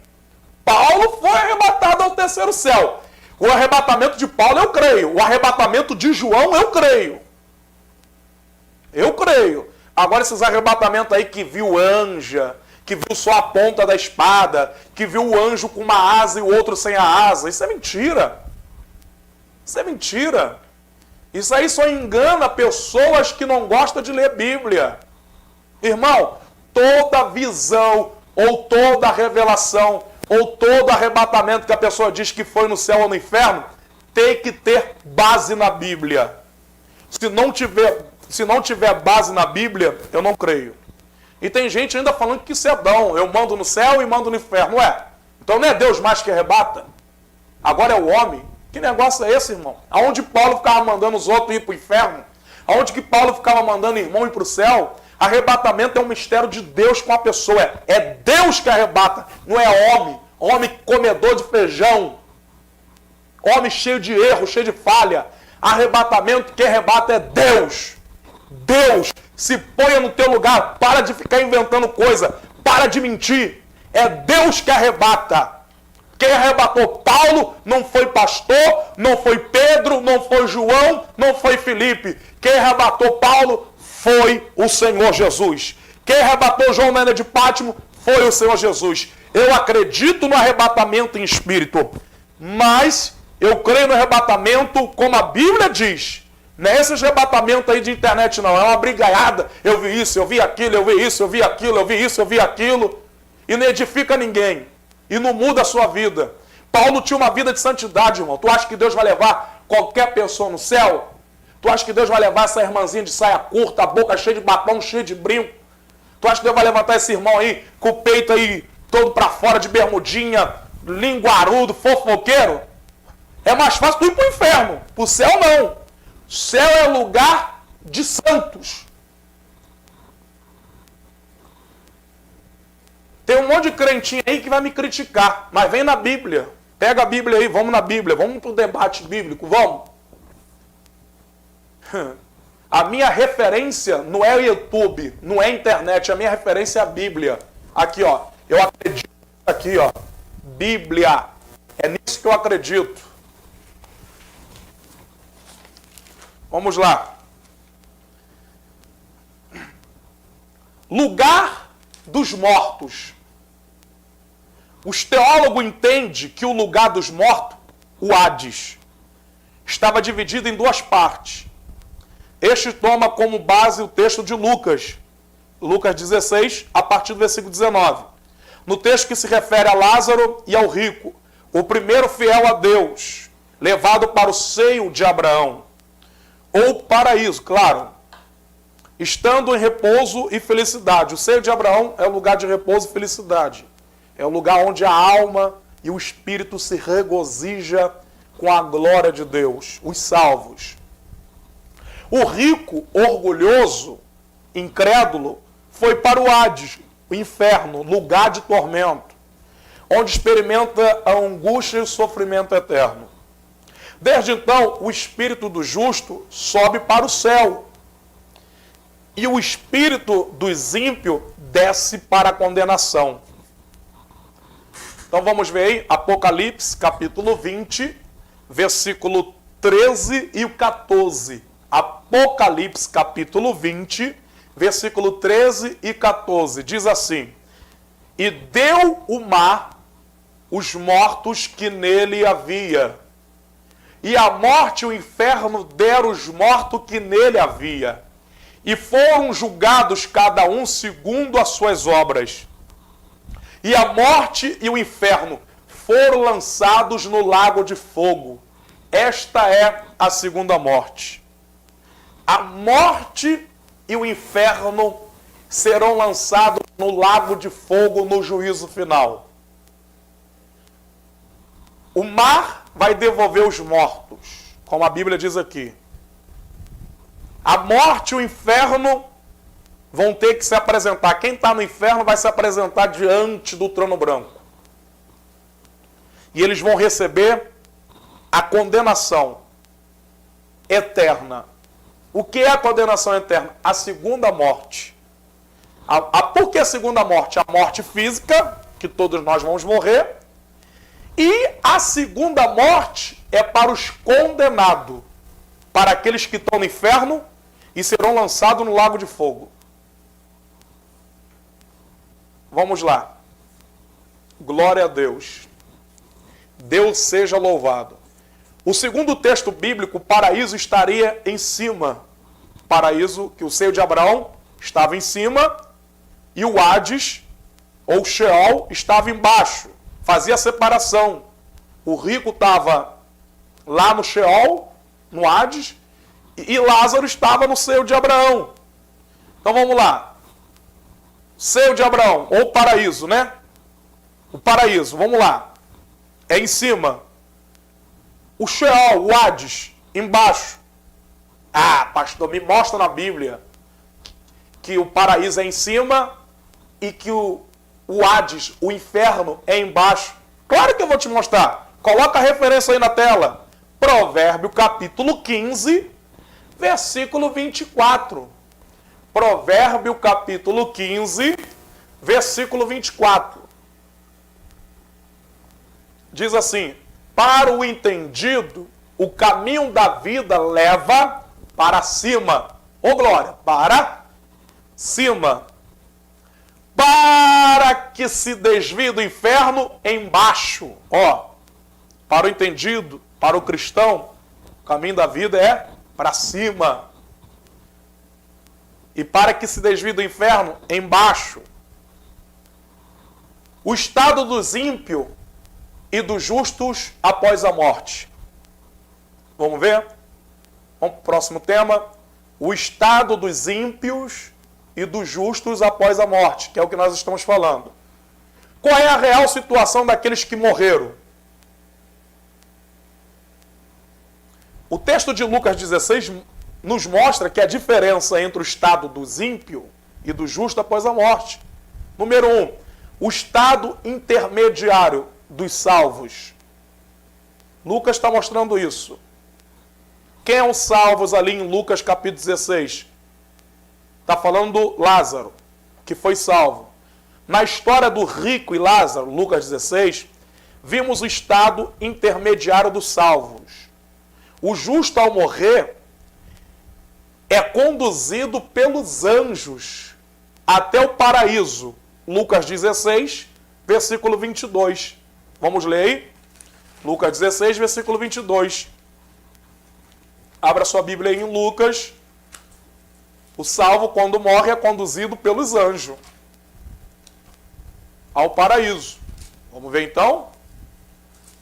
Paulo foi arrebatado ao terceiro céu. O arrebatamento de Paulo eu creio. O arrebatamento de João eu creio. Eu creio. Agora esses arrebatamentos aí que viu anja, que viu só a ponta da espada, que viu o anjo com uma asa e o outro sem a asa. Isso é mentira. Isso é mentira. Isso aí só engana pessoas que não gostam de ler Bíblia. Irmão, toda visão, ou toda revelação, ou todo arrebatamento que a pessoa diz que foi no céu ou no inferno, tem que ter base na Bíblia. Se não tiver se não tiver base na Bíblia, eu não creio. E tem gente ainda falando que isso é dom. Eu mando no céu e mando no inferno. Ué, então não é Deus mais que arrebata? Agora é o homem? Que negócio é esse, irmão? Aonde Paulo ficava mandando os outros ir para o inferno? Aonde que Paulo ficava mandando irmão ir para o céu? Arrebatamento é um mistério de Deus com a pessoa. É Deus que arrebata, não é homem. Homem comedor de feijão. Homem cheio de erro, cheio de falha. Arrebatamento, quem arrebata é Deus. Deus, se ponha no teu lugar. Para de ficar inventando coisa. Para de mentir. É Deus que arrebata. Quem arrebatou Paulo não foi pastor, não foi Pedro, não foi João, não foi Felipe. Quem arrebatou Paulo foi o Senhor Jesus. Quem arrebatou João na ilha de Pátimo foi o Senhor Jesus. Eu acredito no arrebatamento em espírito, mas eu creio no arrebatamento como a Bíblia diz. Não é esses arrebatamentos aí de internet não, é uma brigaiada. Eu vi isso, eu vi aquilo, eu vi isso, eu vi aquilo, eu vi isso, eu vi aquilo. E não edifica ninguém. E não muda a sua vida. Paulo tinha uma vida de santidade, irmão. Tu acha que Deus vai levar qualquer pessoa no céu? Tu acha que Deus vai levar essa irmãzinha de saia curta, a boca cheia de batom, cheia de brinco? Tu acha que Deus vai levantar esse irmão aí, com o peito aí todo pra fora, de bermudinha, linguarudo, fofoqueiro? É mais fácil tu ir pro inferno. Pro céu não. O céu é lugar de santos. Tem um monte de crentinho aí que vai me criticar, mas vem na Bíblia. Pega a Bíblia aí, vamos na Bíblia, vamos pro debate bíblico, vamos. A minha referência não é o YouTube, não é a internet, a minha referência é a Bíblia. Aqui, ó, eu acredito aqui, ó, Bíblia. É nisso que eu acredito. Vamos lá. Lugar dos mortos. Os teólogos entendem que o lugar dos mortos, o Hades, estava dividido em duas partes. Este toma como base o texto de Lucas, Lucas 16, a partir do versículo 19. No texto que se refere a Lázaro e ao rico, o primeiro fiel a Deus, levado para o seio de Abraão, ou paraíso, claro, estando em repouso e felicidade. O seio de Abraão é o lugar de repouso e felicidade. É o lugar onde a alma e o espírito se regozija com a glória de Deus, os salvos. O rico, orgulhoso, incrédulo, foi para o Hades, o inferno, lugar de tormento, onde experimenta a angústia e o sofrimento eterno. Desde então, o espírito do justo sobe para o céu, e o espírito dos ímpios desce para a condenação. Então vamos ver aí, Apocalipse, capítulo 20, versículo 13 e o 14. Apocalipse, capítulo 20, versículo 13 e 14. Diz assim: E deu o mar os mortos que nele havia, e a morte e o inferno deram os mortos que nele havia, e foram julgados cada um segundo as suas obras. E a morte e o inferno foram lançados no lago de fogo. Esta é a segunda morte. A morte e o inferno serão lançados no lago de fogo no juízo final. O mar vai devolver os mortos, como a Bíblia diz aqui. A morte e o inferno vão ter que se apresentar. Quem está no inferno vai se apresentar diante do trono branco. E eles vão receber a condenação eterna. O que é a condenação eterna? A segunda morte. Por que a segunda morte? A morte física, que todos nós vamos morrer. E a segunda morte é para os condenados, para aqueles que estão no inferno e serão lançados no lago de fogo. Vamos lá. Glória a Deus. Deus seja louvado. O segundo texto bíblico, o paraíso estaria em cima. Paraíso, que o seio de Abraão estava em cima, e o Hades, ou Sheol, estava embaixo. Fazia separação. O rico estava lá no Sheol, no Hades, E Lázaro estava no seio de Abraão. Então vamos lá. Seio de Abraão, ou paraíso, né? O paraíso, vamos lá. É em cima. O Sheol, o Hades, embaixo. Ah, pastor, me mostra na Bíblia que o paraíso é em cima e que o Hades, o inferno, é embaixo. Claro que eu vou te mostrar. Coloca a referência aí na tela. Provérbio capítulo 15, versículo 24. Provérbio capítulo 15, versículo 24. Diz assim: para o entendido, o caminho da vida leva para cima. Ô glória, para cima. Para que se desvie do inferno, embaixo. Ó, para o entendido, para o cristão, o caminho da vida é para cima. E para que se desvie do inferno, embaixo. O estado dos ímpios e dos justos após a morte. Vamos ver? Vamos para o próximo tema. O estado dos ímpios e dos justos após a morte, que é o que nós estamos falando. Qual é a real situação daqueles que morreram? O texto de Lucas 16 nos mostra que a diferença entre o estado dos ímpios e do justo após a morte. Número 1, o estado intermediário dos salvos. Lucas está mostrando isso. Quem é os salvos ali em Lucas capítulo 16? Está falando do Lázaro, que foi salvo. Na história do rico e Lázaro, Lucas 16, vimos o estado intermediário dos salvos. O justo, ao morrer, é conduzido pelos anjos até o paraíso. Lucas 16, versículo 22. Vamos ler aí? Lucas 16, versículo 22. Abra sua Bíblia aí em Lucas. O salvo, quando morre, é conduzido pelos anjos ao paraíso. Vamos ver então?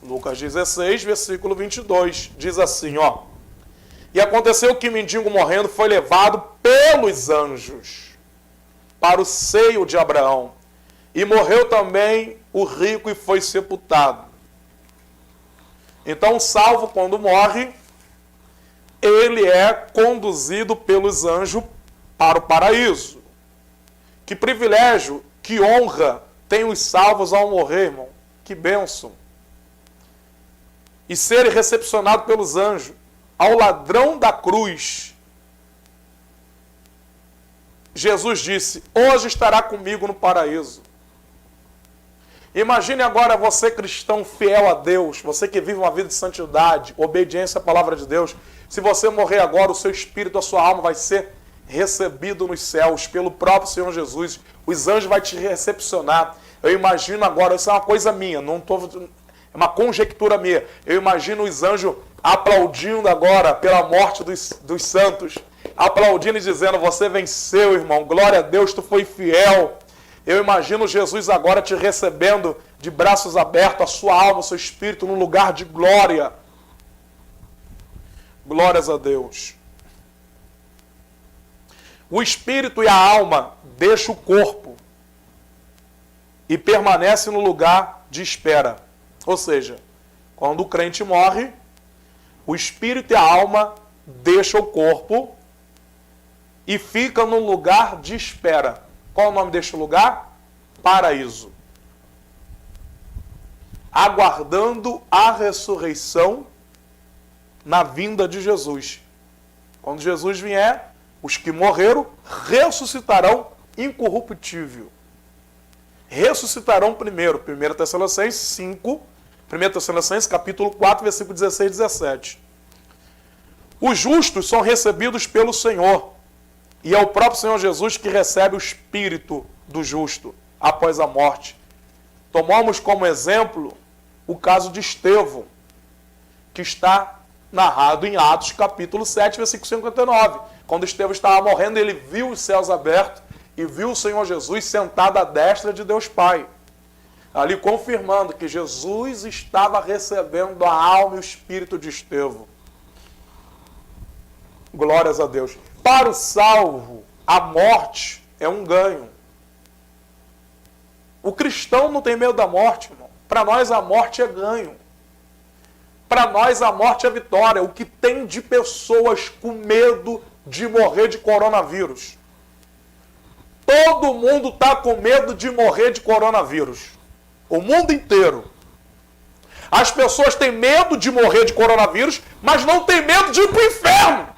Lucas 16, versículo 22. Diz assim, ó. E aconteceu que o mendigo morrendo foi levado pelos anjos para o seio de Abraão. E morreu também o rico e foi sepultado. Então o salvo, quando morre, ele é conduzido pelos anjos para o paraíso. Que privilégio, que honra tem os salvos ao morrer, irmão. Que bênção. E serem recepcionados pelos anjos. Ao ladrão da cruz, Jesus disse: hoje estará comigo no paraíso. Imagine agora você, cristão fiel a Deus, você que vive uma vida de santidade, obediência à palavra de Deus. Se você morrer agora, o seu espírito, a sua alma vai ser recebido nos céus pelo próprio Senhor Jesus. Os anjos vão te recepcionar. Eu imagino agora, isso é uma coisa minha, não estou... É uma conjectura minha. Eu imagino os anjos aplaudindo agora pela morte dos santos. Aplaudindo e dizendo: você venceu, irmão. Glória a Deus, tu foi fiel. Eu imagino Jesus agora te recebendo de braços abertos, a sua alma, o seu espírito, num lugar de glória. Glórias a Deus. O espírito e a alma deixam o corpo e permanecem no lugar de espera. Ou seja, quando o crente morre, o espírito e a alma deixam o corpo e ficam no lugar de espera. Qual é o nome deste lugar? Paraíso. Aguardando a ressurreição na vinda de Jesus. Quando Jesus vier, os que morreram ressuscitarão incorruptível. Ressuscitarão primeiro. 1 Tessalonicenses 5, 1 Tessalonicenses capítulo 4, versículo 16 e 17. Os justos são recebidos pelo Senhor. E é o próprio Senhor Jesus que recebe o espírito do justo após a morte. Tomamos como exemplo o caso de Estevão, que está narrado em Atos capítulo 7, versículo 59. Quando Estevão estava morrendo, ele viu os céus abertos e viu o Senhor Jesus sentado à destra de Deus Pai. Ali confirmando que Jesus estava recebendo a alma e o espírito de Estevão. Glórias a Deus. Para o salvo, a morte é um ganho. O cristão não tem medo da morte, irmão. Para nós a morte é ganho. Para nós a morte é vitória. O que tem de pessoas com medo de morrer de coronavírus? Todo mundo está com medo de morrer de coronavírus. O mundo inteiro. As pessoas têm medo de morrer de coronavírus, mas não têm medo de ir para o inferno.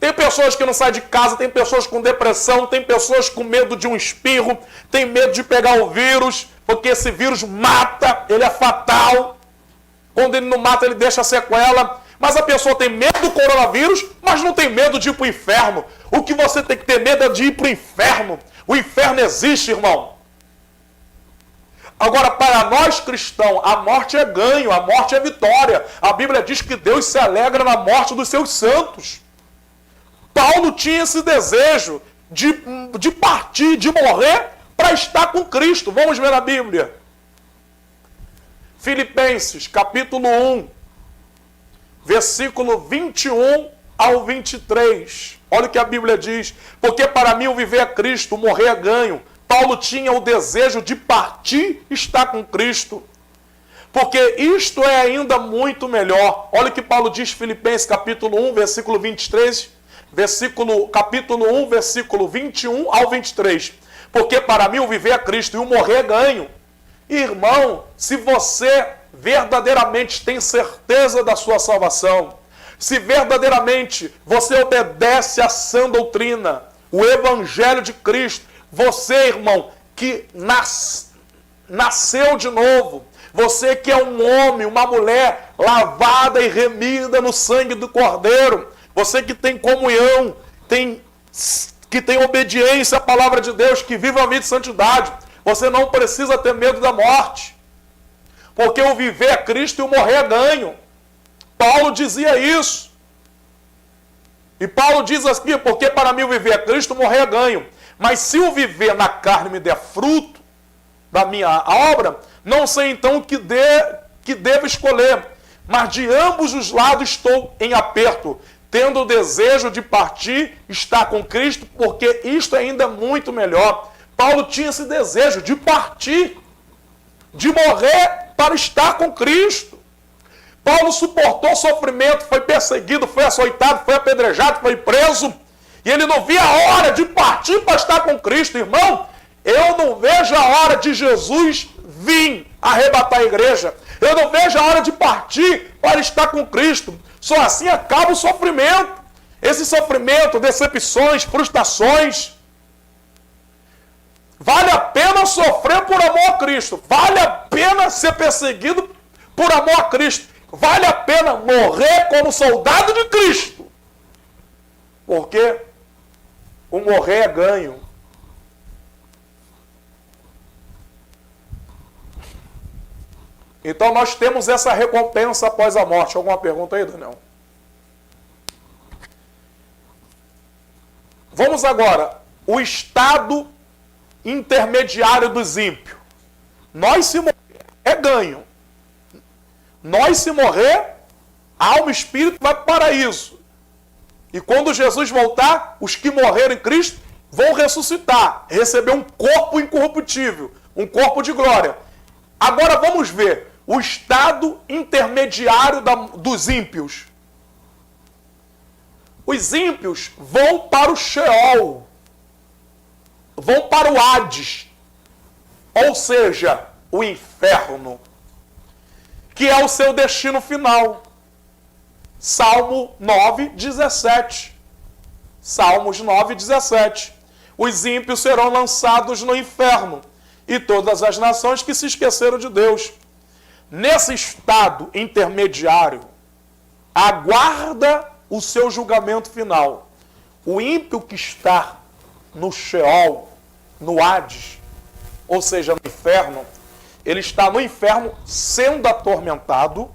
Tem pessoas que não saem de casa, tem pessoas com depressão, tem pessoas com medo de um espirro, tem medo de pegar o vírus, porque esse vírus mata, ele é fatal. Quando ele não mata, ele deixa sequela. Mas a pessoa tem medo do coronavírus, mas não tem medo de ir para o inferno. O que você tem que ter medo é de ir para o inferno. O inferno existe, irmão. Agora, para nós cristãos, a morte é ganho, a morte é vitória. A Bíblia diz que Deus se alegra na morte dos seus santos. Paulo tinha esse desejo de partir, de morrer, para estar com Cristo. Vamos ver na Bíblia. Filipenses, capítulo 1, versículo 21 ao 23. Olha o que a Bíblia diz. Porque para mim o viver é Cristo, o morrer é ganho. Paulo tinha o desejo de partir e estar com Cristo. Porque isto é ainda muito melhor. Olha o que Paulo diz, Filipenses, capítulo 1, versículo 23. Capítulo 1, versículo 21 ao 23. Porque para mim o viver é Cristo e o morrer é ganho. Irmão, se você verdadeiramente tem certeza da sua salvação, se verdadeiramente você obedece à sã doutrina, o Evangelho de Cristo, você, irmão, que nasceu de novo, você que é um homem, uma mulher lavada e remida no sangue do Cordeiro, você que tem comunhão, que tem obediência à palavra de Deus, que vive a vida de santidade, você não precisa ter medo da morte. Porque o viver é Cristo e o morrer é ganho. Paulo dizia isso. E Paulo diz aqui, porque para mim o viver é Cristo, o morrer é ganho. Mas se o viver na carne me der fruto da minha obra, não sei então o que devo escolher. Mas de ambos os lados estou em aperto, tendo o desejo de partir, estar com Cristo, porque isto ainda é muito melhor. Paulo tinha esse desejo de partir, de morrer para estar com Cristo. Paulo suportou sofrimento, foi perseguido, foi açoitado, foi apedrejado, foi preso. E ele não via a hora de partir para estar com Cristo. Irmão, eu não vejo a hora de Jesus vir arrebatar a igreja. Eu não vejo a hora de partir para estar com Cristo. Só assim acaba o sofrimento. Esse sofrimento, decepções, frustrações. Vale a pena sofrer por amor a Cristo. Vale a pena ser perseguido por amor a Cristo. Vale a pena morrer como soldado de Cristo. Porque o morrer é ganho. Então nós temos essa recompensa após a morte. Alguma pergunta aí, Daniel? Vamos agora. O estado intermediário dos ímpios. Nós se morrer é ganho. Nós se morrer, alma e espírito vai para o paraíso. E quando Jesus voltar, os que morreram em Cristo vão ressuscitar, receber um corpo incorruptível, um corpo de glória. Agora vamos ver o estado intermediário dos ímpios. Os ímpios vão para o Sheol, vão para o Hades, ou seja, o inferno, que é o seu destino final. Salmo 9, 17. Salmos 9, 17. Os ímpios serão lançados no inferno, e todas as nações que se esqueceram de Deus. Nesse estado intermediário, aguarda o seu julgamento final. O ímpio que está no Sheol, no Hades, ou seja, no inferno, ele está no inferno sendo atormentado,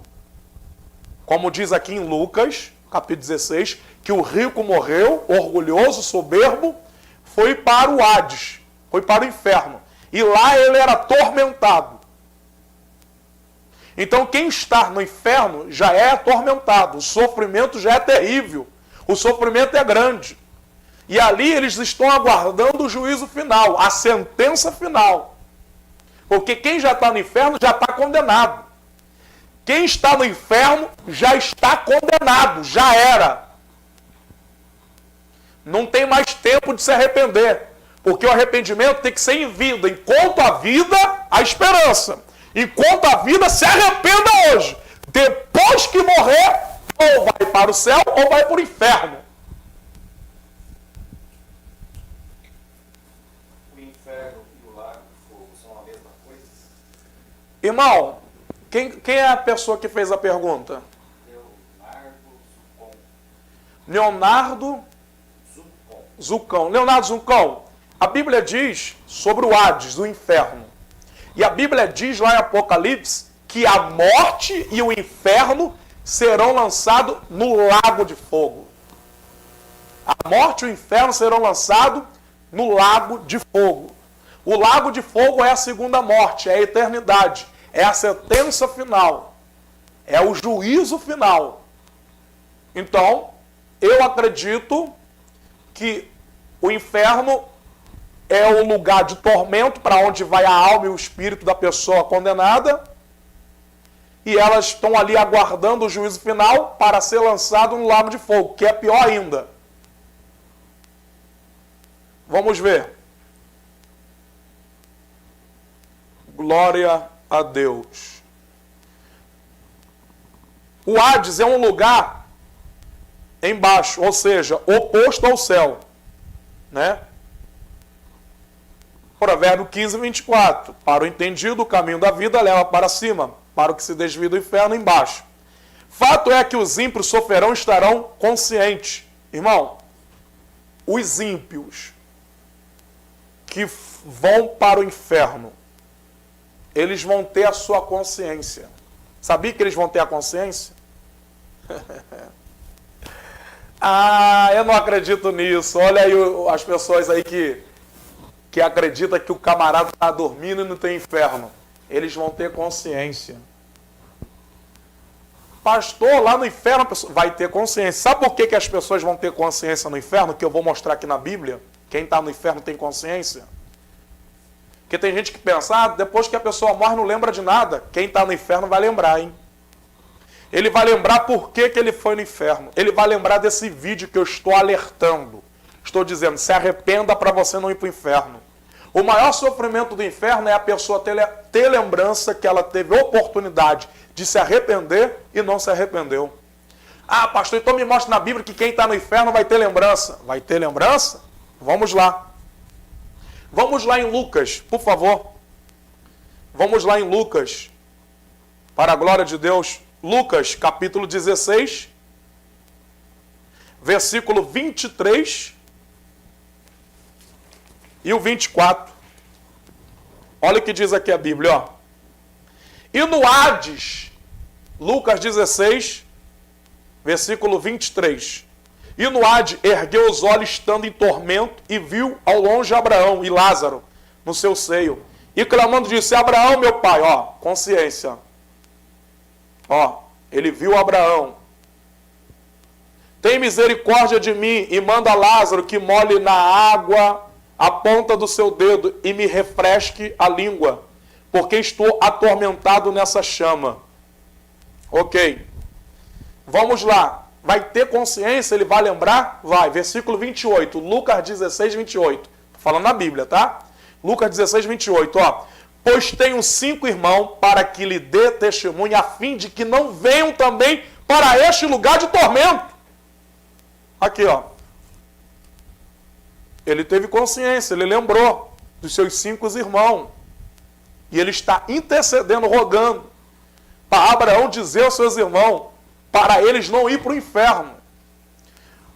como diz aqui em Lucas, capítulo 16, que o rico morreu, orgulhoso, soberbo, foi para o Hades, foi para o inferno. E lá ele era atormentado. Então quem está no inferno já é atormentado, o sofrimento já é terrível, o sofrimento é grande. E ali eles estão aguardando o juízo final, a sentença final. Porque quem já está no inferno já está condenado. Quem está no inferno já está condenado, já era. Não tem mais tempo de se arrepender. Porque o arrependimento tem que ser em vida. Enquanto a vida, a esperança. Enquanto a vida, se arrependa hoje. Depois que morrer, ou vai para o céu ou vai para o inferno. O inferno e o lago de fogo são a mesma coisa? Irmão, quem é a pessoa que fez a pergunta? Leonardo Zuccon. Leonardo Zuccon, a Bíblia diz sobre o Hades, o inferno. E a Bíblia diz lá em Apocalipse que a morte e o inferno serão lançados no lago de fogo. A morte e o inferno serão lançados no lago de fogo. O lago de fogo é a segunda morte, é a eternidade, é a sentença final, é o juízo final. Então, eu acredito que o inferno é o lugar de tormento para onde vai a alma e o espírito da pessoa condenada. E elas estão ali aguardando o juízo final para ser lançado no lago de fogo, que é pior ainda. Vamos ver. Glória a Deus. O Hades é um lugar embaixo, ou seja, oposto ao céu, né? Provérbio 15, 24. Para o entendido, o caminho da vida leva para cima, para o que se desvia do inferno, embaixo. Fato é que os ímpios sofrerão e estarão conscientes. Irmão, os ímpios que vão para o inferno, eles vão ter a sua consciência. Sabia que eles vão ter a consciência? Ah, eu não acredito nisso. Olha aí as pessoas aí que acreditam que o camarada está dormindo e não tem inferno. Eles vão ter consciência. Pastor, lá no inferno a pessoa vai ter consciência. Sabe por que as pessoas vão ter consciência no inferno? Que eu vou mostrar aqui na Bíblia. Quem está no inferno tem consciência. Porque tem gente que pensa, depois que a pessoa morre não lembra de nada. Quem está no inferno vai lembrar, hein? Ele vai lembrar por que ele foi no inferno. Ele vai lembrar desse vídeo que eu estou alertando. Estou dizendo, se arrependa para você não ir para o inferno. O maior sofrimento do inferno é a pessoa ter lembrança que ela teve oportunidade de se arrepender e não se arrependeu. Ah, pastor, então me mostra na Bíblia que quem está no inferno vai ter lembrança. Vai ter lembrança? Vamos lá. Vamos lá em Lucas, por favor. Vamos lá em Lucas. Para a glória de Deus. Lucas, capítulo 16, versículo 23 e o 24. Olha o que diz aqui a Bíblia, ó. E no Hades, Lucas 16, versículo 23. E no Hades ergueu os olhos estando em tormento e viu ao longe Abraão e Lázaro no seu seio. E clamando disse, Abraão, meu pai, ó, consciência. Ó, ele viu Abraão. Tem misericórdia de mim e manda Lázaro que molhe na água a ponta do seu dedo e me refresque a língua, porque estou atormentado nessa chama. Ok. Vamos lá. Vai ter consciência, ele vai lembrar? Vai. Versículo 28. Lucas 16, 28. Estou falando na Bíblia, tá? Lucas 16, 28. Ó. Pois tenho 5 irmãos para que lhe dê testemunho, a fim de que não venham também para este lugar de tormento. Aqui, ó. Ele teve consciência, ele lembrou dos seus 5 irmãos. E ele está intercedendo, rogando para Abraão dizer aos seus irmãos, para eles não ir para o inferno.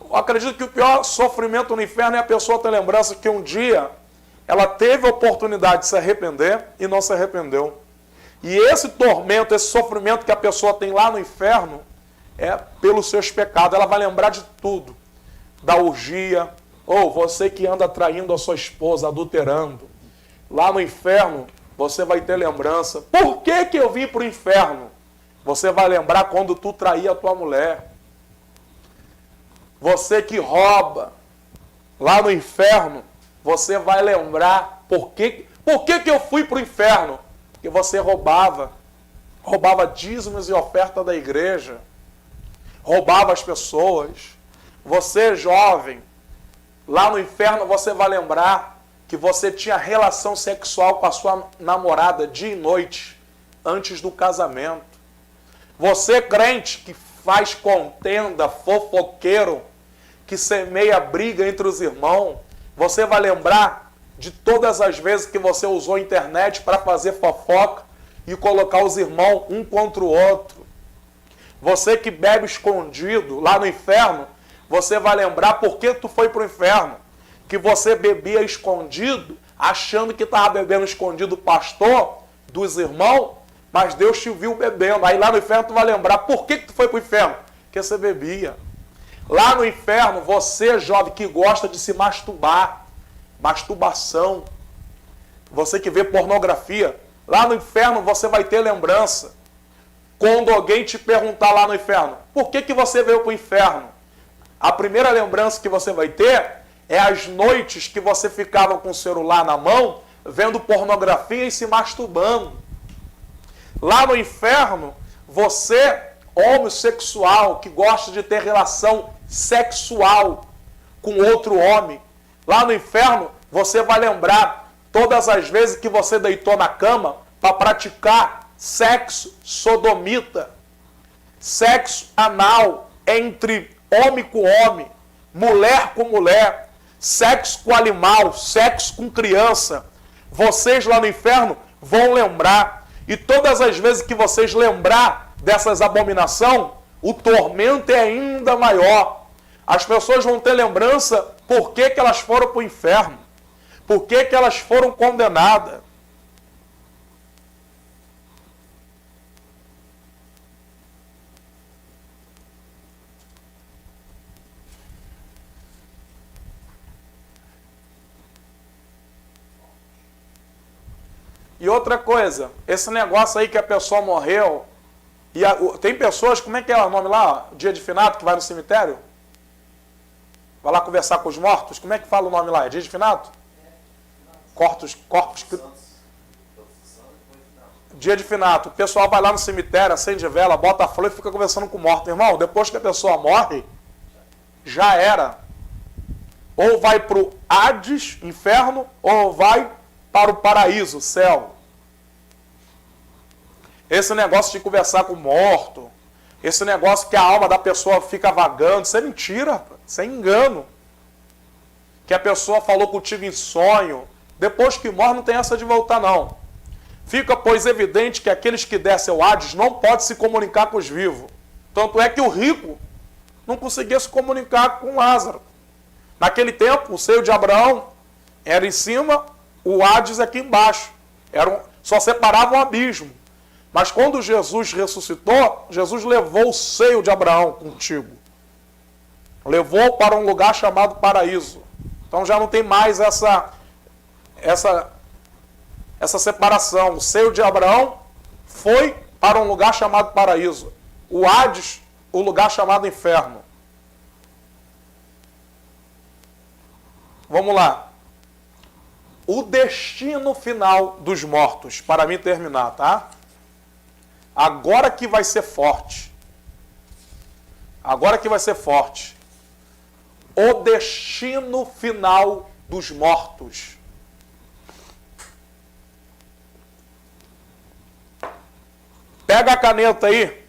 Eu acredito que o pior sofrimento no inferno é a pessoa ter lembrança que um dia ela teve a oportunidade de se arrepender e não se arrependeu. E esse tormento, esse sofrimento que a pessoa tem lá no inferno é pelos seus pecados. Ela vai lembrar de tudo. Da orgia, ou você que anda traindo a sua esposa, adulterando. Lá no inferno, você vai ter lembrança. Por que que eu vim para o inferno? Você vai lembrar quando tu traía a tua mulher. Você que rouba lá no inferno, você vai lembrar por que que eu fui para o inferno? Porque você roubava dízimos e oferta da igreja, roubava as pessoas. Você, jovem, lá no inferno você vai lembrar que você tinha relação sexual com a sua namorada dia e noite, antes do casamento. Você, crente, que faz contenda, fofoqueiro, que semeia briga entre os irmãos, você vai lembrar de todas as vezes que você usou a internet para fazer fofoca e colocar os irmãos um contra o outro. Você que bebe escondido lá no inferno, você vai lembrar por que tu foi para o inferno. Que você bebia escondido, achando que estava bebendo escondido do pastor, dos irmãos, mas Deus te viu bebendo. Aí lá no inferno tu vai lembrar por que tu foi para o inferno. Porque você bebia. Lá no inferno, você, jovem, que gosta de se masturbar, masturbação, você que vê pornografia, lá no inferno você vai ter lembrança. Quando alguém te perguntar lá no inferno, por que que você veio para o inferno? A primeira lembrança que você vai ter é as noites que você ficava com o celular na mão, vendo pornografia e se masturbando. Lá no inferno, você, homossexual, que gosta de ter relação sexual com outro homem, lá no inferno, você vai lembrar todas as vezes que você deitou na cama para praticar sexo sodomita, sexo anal entre homem com homem, mulher com mulher, sexo com animal, sexo com criança. Vocês lá no inferno vão lembrar. E todas as vezes que vocês lembrar dessas abominações, o tormento é ainda maior. As pessoas vão ter lembrança por que que elas foram para o inferno. Por que que elas foram condenadas. E outra coisa, esse negócio aí que a pessoa morreu, e tem pessoas, como é que é o nome lá? Dia de finato, que vai no cemitério? Vai lá conversar com os mortos? Como é que fala o nome lá? É dia de finato? Corpos. Dia de finato. O pessoal vai lá no cemitério, acende vela, bota a flor e fica conversando com o morto. Irmão, depois que a pessoa morre, já era. Ou vai para o Hades, inferno, ou vai para o paraíso, céu. Esse negócio de conversar com o morto, esse negócio que a alma da pessoa fica vagando, isso é mentira, isso é engano. Que a pessoa falou contigo em sonho, depois que morre não tem essa de voltar não. Fica, pois, evidente que aqueles que descem ao Hades não podem se comunicar com os vivos. Tanto é que o rico não conseguia se comunicar com Lázaro. Naquele tempo, o seio de Abraão era em cima, o Hades aqui embaixo. Só separava um abismo. Mas quando Jesus ressuscitou, Jesus levou o seio de Abraão contigo. Levou para um lugar chamado paraíso. Então já não tem mais essa separação. O seio de Abraão foi para um lugar chamado paraíso. O Hades, o lugar chamado inferno. Vamos lá. O destino final dos mortos, para mim terminar, tá? Agora que vai ser forte. Agora que vai ser forte. O destino final dos mortos. Pega a caneta aí.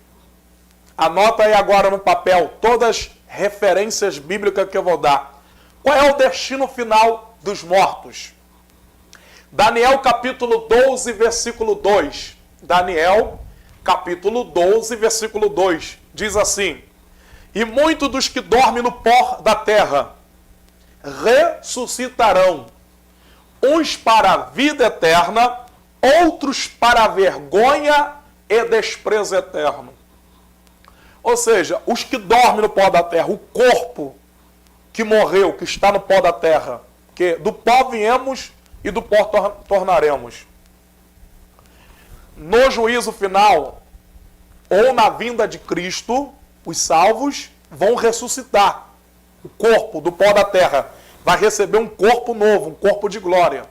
Anota aí agora no papel todas as referências bíblicas que eu vou dar. Qual é o destino final dos mortos? Daniel capítulo 12, versículo 2. Daniel capítulo 12, versículo 2. Diz assim: e muitos dos que dormem no pó da terra ressuscitarão, uns para a vida eterna, outros para a vergonha e desprezo eterno. Ou seja, os que dormem no pó da terra, o corpo que morreu, que está no pó da terra, que do pó viemos e do pó tornaremos. no juízo final ou na vinda de Cristo, os salvos vão ressuscitar. O corpo do pó da terra vai receber um corpo novo, um corpo de glória,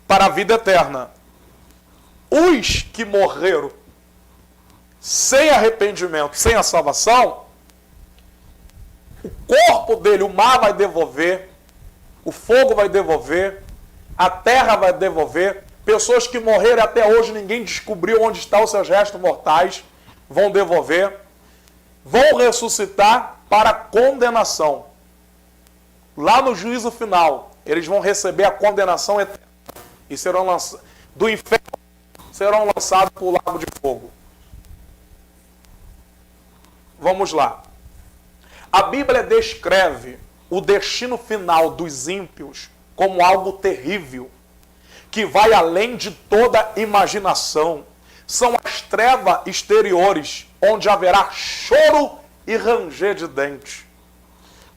para a vida eterna. Os que morreram sem arrependimento, sem a salvação, o corpo dele, o mar vai devolver, o fogo vai devolver, a terra vai devolver. Pessoas que morreram até hoje, ninguém descobriu onde estão os seus restos mortais, vão devolver, vão ressuscitar para condenação. Lá no juízo final, eles vão receber a condenação eterna e serão lançados do inferno, serão lançados para o lago de fogo. Vamos lá. A Bíblia descreve o destino final dos ímpios como algo terrível, que vai além de toda imaginação. São as trevas exteriores, onde haverá choro e ranger de dentes.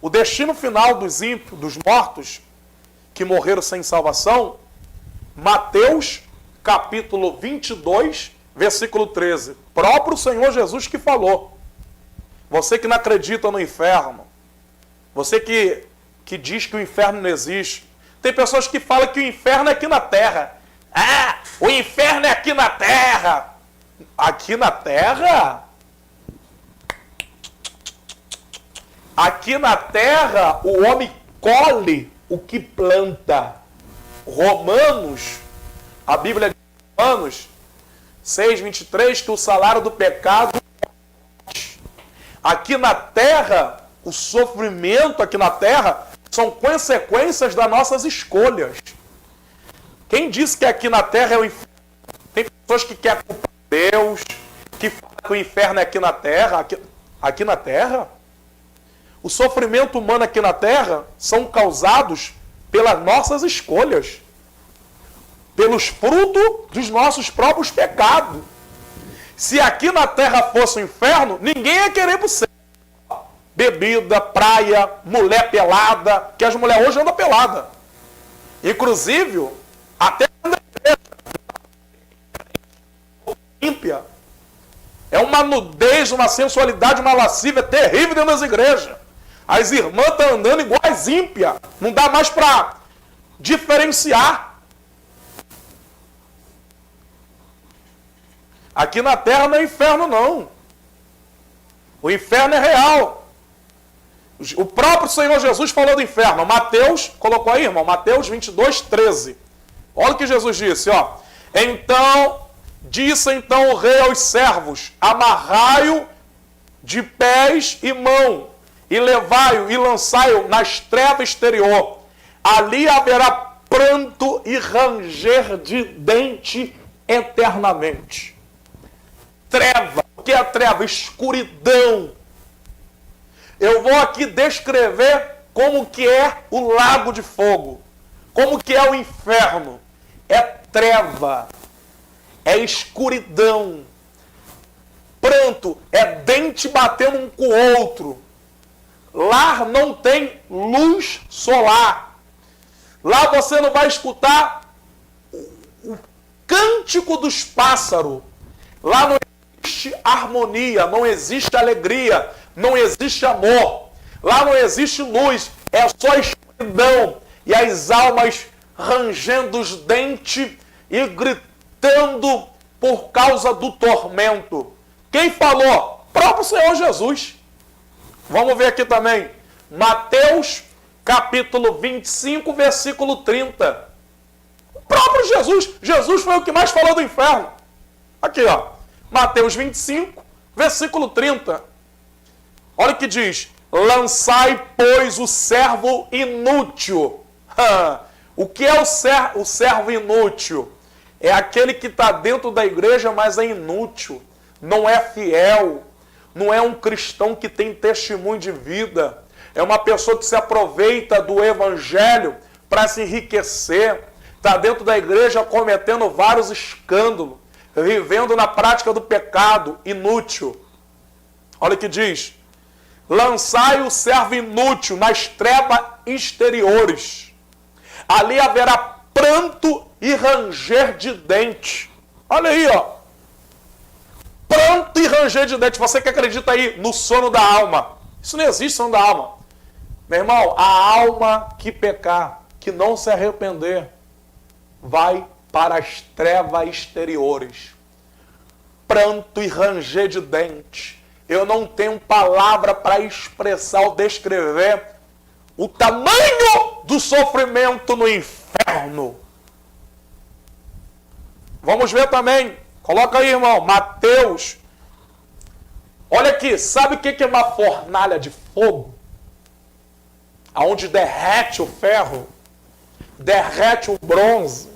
O destino final dos ímpios, dos mortos, que morreram sem salvação, Mateus, capítulo 22, versículo 13. Próprio Senhor Jesus que falou. Você que não acredita no inferno, você que diz que o inferno não existe. Tem pessoas que falam que o inferno é aqui na terra. Ah, o inferno é aqui na terra. Aqui na terra? Aqui na terra, o homem colhe o que planta. Romanos, a Bíblia diz em Romanos 6:23, que o salário do pecado é morte. Aqui na terra, o sofrimento aqui na terra são consequências das nossas escolhas. Quem disse que aqui na terra é o inferno? Tem pessoas que querem culpar Deus, que falam que o inferno é aqui na terra. Aqui na terra? O sofrimento humano aqui na terra são causados pelas nossas escolhas, pelos frutos dos nossos próprios pecados. Se aqui na terra fosse o inferno, ninguém ia querer ir para o céu. Bebida, praia, mulher pelada, que as mulheres hoje andam pelada. Inclusive, até quando a igreja ímpia, é uma nudez, uma sensualidade, uma lascívia terrível dentro das igrejas. As irmãs estão andando igual as ímpias. Não dá mais para diferenciar. Aqui na terra não é inferno, não. O inferno é real. O próprio Senhor Jesus falou do inferno. Mateus, colocou aí, irmão, Mateus 22:13. Olha o que Jesus disse, ó. Disse então o rei aos servos: amarrai-o de pés e mão, e levai-o e lançai-o nas trevas exterior. Ali haverá pranto e ranger de dente eternamente. Treva. O que é a treva? Escuridão. Eu vou aqui descrever como que é o lago de fogo. Como que é o inferno. É treva. É escuridão. Pranto. É dente batendo um com o outro. Lá não tem luz solar. Lá você não vai escutar o cântico dos pássaros. Lá não existe harmonia, não existe alegria, não existe amor. Lá não existe luz, é só escuridão. E as almas rangendo os dentes e gritando por causa do tormento. Quem falou? O próprio Senhor Jesus. Vamos ver aqui também. Mateus, capítulo 25, versículo 30. O próprio Jesus. Jesus foi o que mais falou do inferno. Aqui, ó. Mateus 25, versículo 30. Olha o que diz. Lançai, pois, o servo inútil. O que é o servo inútil? É aquele que está dentro da igreja, mas é inútil. Não é fiel. Não é um cristão que tem testemunho de vida. É uma pessoa que se aproveita do evangelho para se enriquecer. Está dentro da igreja cometendo vários escândalos. Vivendo na prática do pecado, inútil. Olha o que diz. Lançai o servo inútil nas trevas exteriores. Ali haverá pranto e ranger de dente. Olha aí, ó. Pranto e ranger de dente. Você que acredita aí no sono da alma. Isso não existe, sono da alma. Meu irmão, a alma que pecar, que não se arrepender, vai para as trevas exteriores. Pranto e ranger de dente. Eu não tenho palavra para expressar ou descrever o tamanho do sofrimento no inferno. Vamos ver também. Coloca aí, irmão. Mateus. Olha aqui. Sabe o que é uma fornalha de fogo? Aonde derrete o ferro. Derrete o bronze.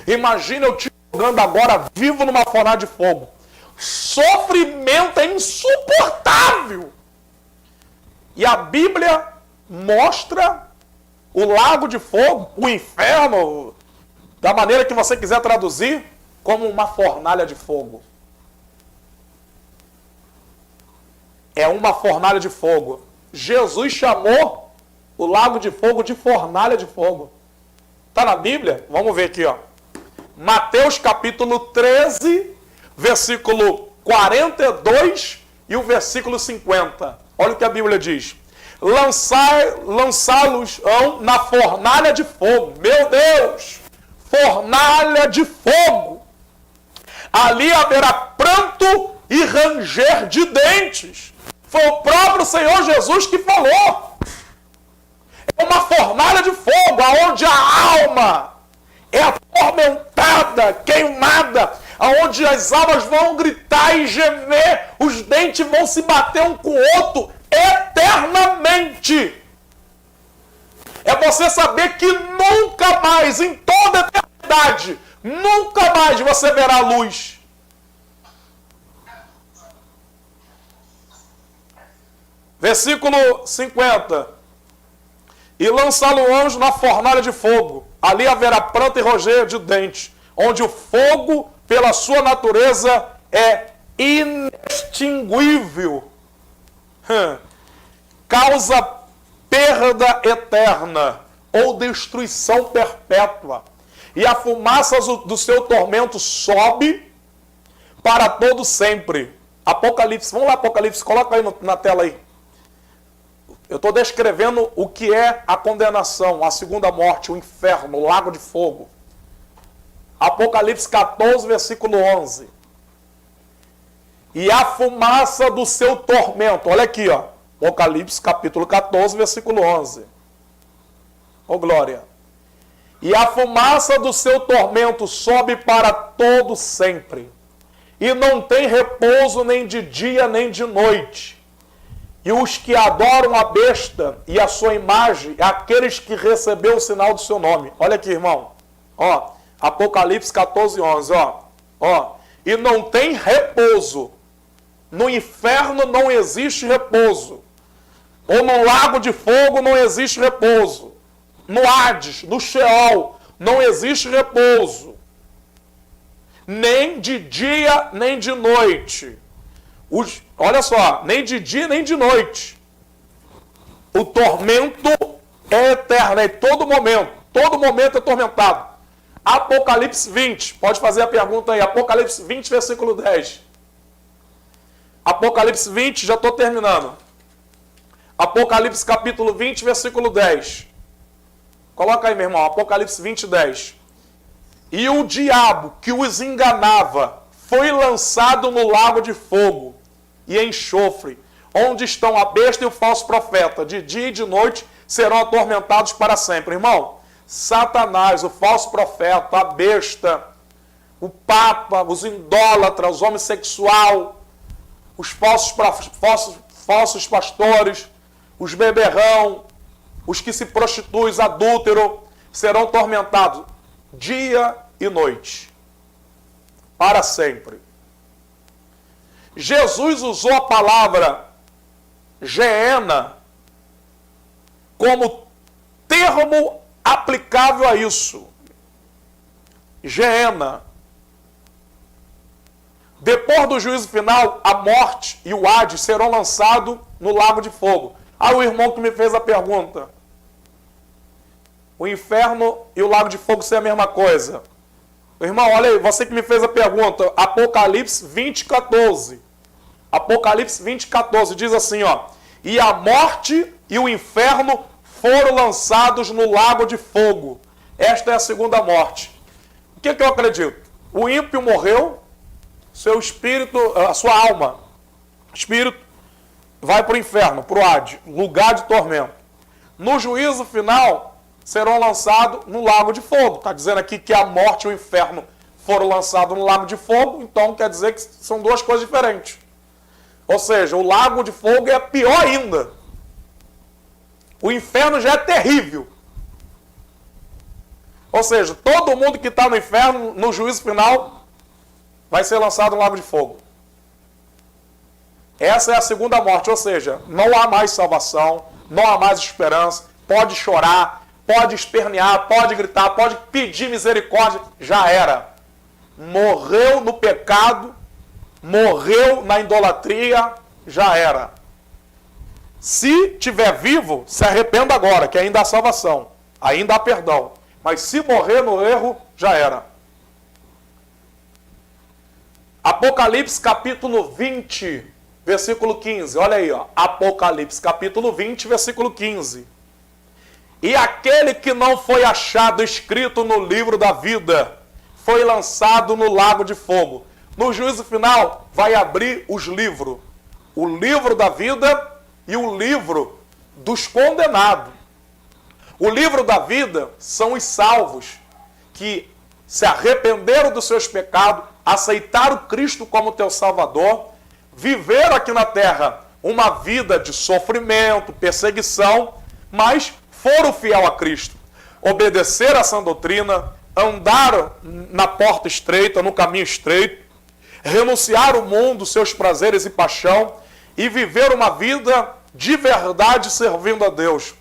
Imagina eu te jogando agora vivo numa fornalha de fogo. Sofrimento é insuportável. E a Bíblia mostra o lago de fogo, o inferno, da maneira que você quiser traduzir, como uma fornalha de fogo. É uma fornalha de fogo. Jesus chamou o lago de fogo de fornalha de fogo. Está na Bíblia? Vamos ver aqui, ó. Mateus capítulo 13, versículo 42 e o versículo 50. Olha o que a Bíblia diz. Lançá-los na fornalha de fogo. Meu Deus! Fornalha de fogo. Ali haverá pranto e ranger de dentes. Foi o próprio Senhor Jesus que falou. É uma fornalha de fogo, aonde a alma é atormentada, queimada, aonde as almas vão gritar e gemer, os dentes vão se bater um com o outro eternamente. É você saber que nunca mais, em toda a eternidade, nunca mais você verá a luz. Versículo 50. E lançá-lo-ão na fornalha de fogo. Ali haverá pranto e ranger de dentes, onde o fogo, pela sua natureza, é inextinguível. Causa perda eterna ou destruição perpétua. E a fumaça do seu tormento sobe para todo sempre. Apocalipse, vamos lá, Apocalipse, coloca aí na tela aí. Eu estou descrevendo o que é a condenação, a segunda morte, o inferno, o lago de fogo. Apocalipse 14, versículo 11. E a fumaça do seu tormento, olha aqui, ó. Apocalipse capítulo 14, versículo 11. Ô glória. E a fumaça do seu tormento sobe para todo sempre. E não tem repouso nem de dia nem de noite. E os que adoram a besta e a sua imagem, aqueles que receberam o sinal do seu nome. Olha aqui, irmão. Ó, Apocalipse 14, 11. Ó. E não tem repouso. No inferno não existe repouso. Ou no lago de fogo não existe repouso. No Hades, no Sheol, não existe repouso. Nem de dia, nem de noite. Olha só, nem de dia, nem de noite. O tormento é eterno, é todo momento é atormentado. Apocalipse 20, pode fazer a pergunta aí, Apocalipse 20, versículo 10. Apocalipse 20, já estou terminando. Apocalipse capítulo 20, versículo 10. Coloca aí, meu irmão, Apocalipse 20, 10. E o diabo que os enganava foi lançado no lago de fogo e enxofre, onde estão a besta e o falso profeta. De dia e de noite serão atormentados para sempre. Irmão, Satanás, o falso profeta, a besta, o papa, os idólatras, os homossexuais, os falsos pastores, os beberrão, os que se prostituem, os adúlteros, serão atormentados dia e noite, para sempre. Jesus usou a palavra Geena como termo aplicável a isso. Geena. Depois do juízo final, a morte e o Hades serão lançados no lago de fogo. Ah, o irmão que me fez a pergunta. O inferno e o lago de fogo são a mesma coisa. Irmão, olha aí, você que me fez a pergunta, Apocalipse 20:14. Apocalipse 20:14 diz assim, ó: e a morte e o inferno foram lançados no lago de fogo. Esta é a segunda morte. O que eu acredito? O ímpio morreu, seu espírito, a sua alma, espírito, vai para o inferno, para o Hades, lugar de tormento. No juízo final, serão lançados no lago de fogo. Está dizendo aqui que a morte e o inferno foram lançados no lago de fogo, então quer dizer que são duas coisas diferentes. Ou seja, o lago de fogo é pior ainda. O inferno já é terrível. Ou seja, todo mundo que está no inferno, no juízo final, vai ser lançado no lago de fogo. Essa é a segunda morte, ou seja, não há mais salvação, não há mais esperança, pode chorar, pode espernear, pode gritar, pode pedir misericórdia, já era. Morreu no pecado, morreu na idolatria, já era. Se tiver vivo, se arrependa agora, que ainda há salvação, ainda há perdão. Mas se morrer no erro, já era. Apocalipse capítulo 20, versículo 15. Olha aí, ó. Apocalipse capítulo 20, versículo 15. E aquele que não foi achado escrito no livro da vida, foi lançado no lago de fogo. No juízo final, vai abrir os livros. O livro da vida e o livro dos condenados. O livro da vida são os salvos, que se arrependeram dos seus pecados, aceitaram Cristo como teu Salvador, viveram aqui na terra uma vida de sofrimento, perseguição, mas foram fiel a Cristo. Obedeceram a sã doutrina, andaram na porta estreita, no caminho estreito, renunciaram ao mundo, seus prazeres e paixão, e viveram uma vida de verdade servindo a Deus.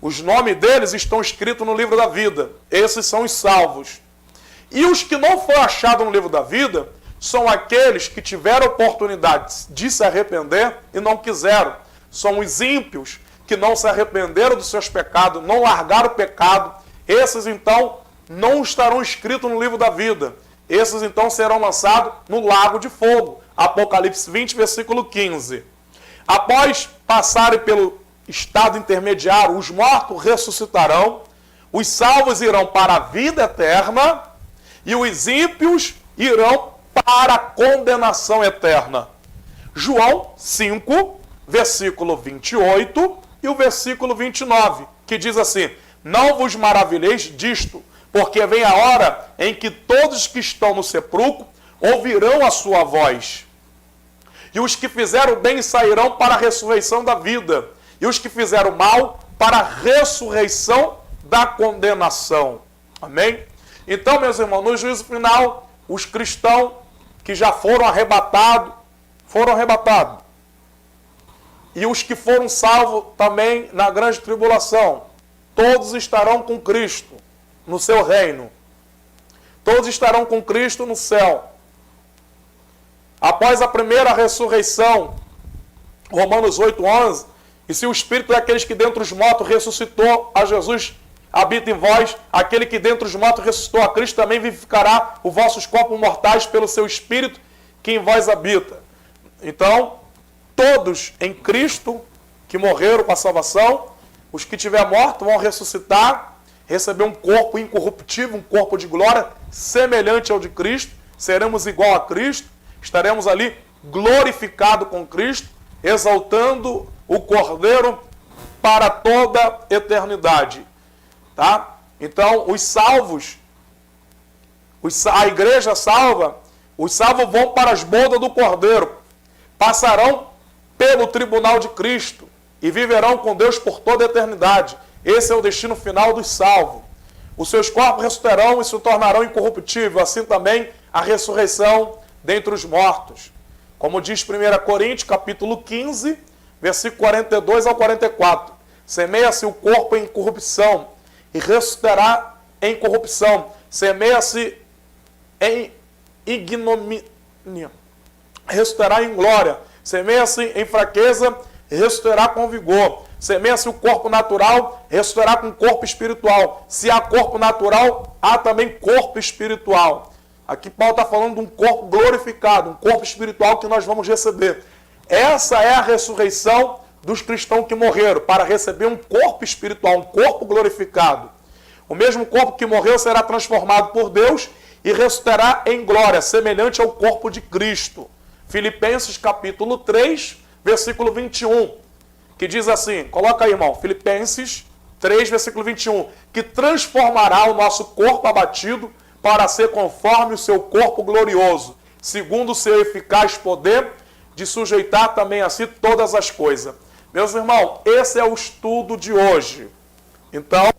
Os nomes deles estão escritos no livro da vida. Esses são os salvos. E os que não foram achados no livro da vida são aqueles que tiveram oportunidade de se arrepender e não quiseram. São os ímpios que não se arrependeram dos seus pecados, não largaram o pecado. Esses, então, não estarão escritos no livro da vida. Esses, então, serão lançados no lago de fogo. Apocalipse 20, versículo 15. Após passarem pelo estado intermediário, os mortos ressuscitarão, os salvos irão para a vida eterna e os ímpios irão para a condenação eterna. João 5, versículo 28 e o versículo 29, que diz assim: não vos maravilheis disto, porque vem a hora em que todos que estão no sepulcro ouvirão a sua voz. E os que fizeram bem sairão para a ressurreição da vida, e os que fizeram mal para a ressurreição da condenação. Amém? Então, meus irmãos, no juízo final, os cristãos que já foram arrebatados. E os que foram salvos também na grande tribulação. Todos estarão com Cristo no seu reino. Todos estarão com Cristo no céu. Após a primeira ressurreição, Romanos 8:11, e se o Espírito é aqueles que dentre os mortos ressuscitou a Jesus, habita em vós, aquele que dentre os mortos ressuscitou a Cristo, também vivificará os vossos corpos mortais pelo seu Espírito que em vós habita. Então, todos em Cristo que morreram com a salvação, os que tiver morto vão ressuscitar, receber um corpo incorruptível, um corpo de glória semelhante ao de Cristo, seremos igual a Cristo, estaremos ali glorificados com Cristo, exaltando o Cordeiro para toda a eternidade. Tá? Então, os salvos, a igreja salva, os salvos vão para as bodas do Cordeiro, passarão pelo tribunal de Cristo e viverão com Deus por toda a eternidade. Esse é o destino final dos salvos. Os seus corpos ressuscitarão e se tornarão incorruptíveis, assim também a ressurreição dentre os mortos. Como diz 1 Coríntios, capítulo 15, versículo 42 ao 44. Semeia-se o corpo em corrupção e ressuscitará em corrupção. Semeia-se em ignomínia, ressuscitará em glória. Semeia-se em fraqueza e ressuscitará com vigor. Semeia-se o corpo natural, ressuscitará com corpo espiritual. Se há corpo natural, há também corpo espiritual. Aqui Paulo está falando de um corpo glorificado, um corpo espiritual que nós vamos receber. Essa é a ressurreição dos cristãos que morreram, para receber um corpo espiritual, um corpo glorificado. O mesmo corpo que morreu será transformado por Deus e ressuscitará em glória, semelhante ao corpo de Cristo. Filipenses capítulo 3, versículo 21, que diz assim, coloca aí, irmão, Filipenses 3, versículo 21, que transformará o nosso corpo abatido para ser conforme o seu corpo glorioso, segundo o seu eficaz poder de sujeitar também a si todas as coisas. Meus irmãos, esse é o estudo de hoje. Então,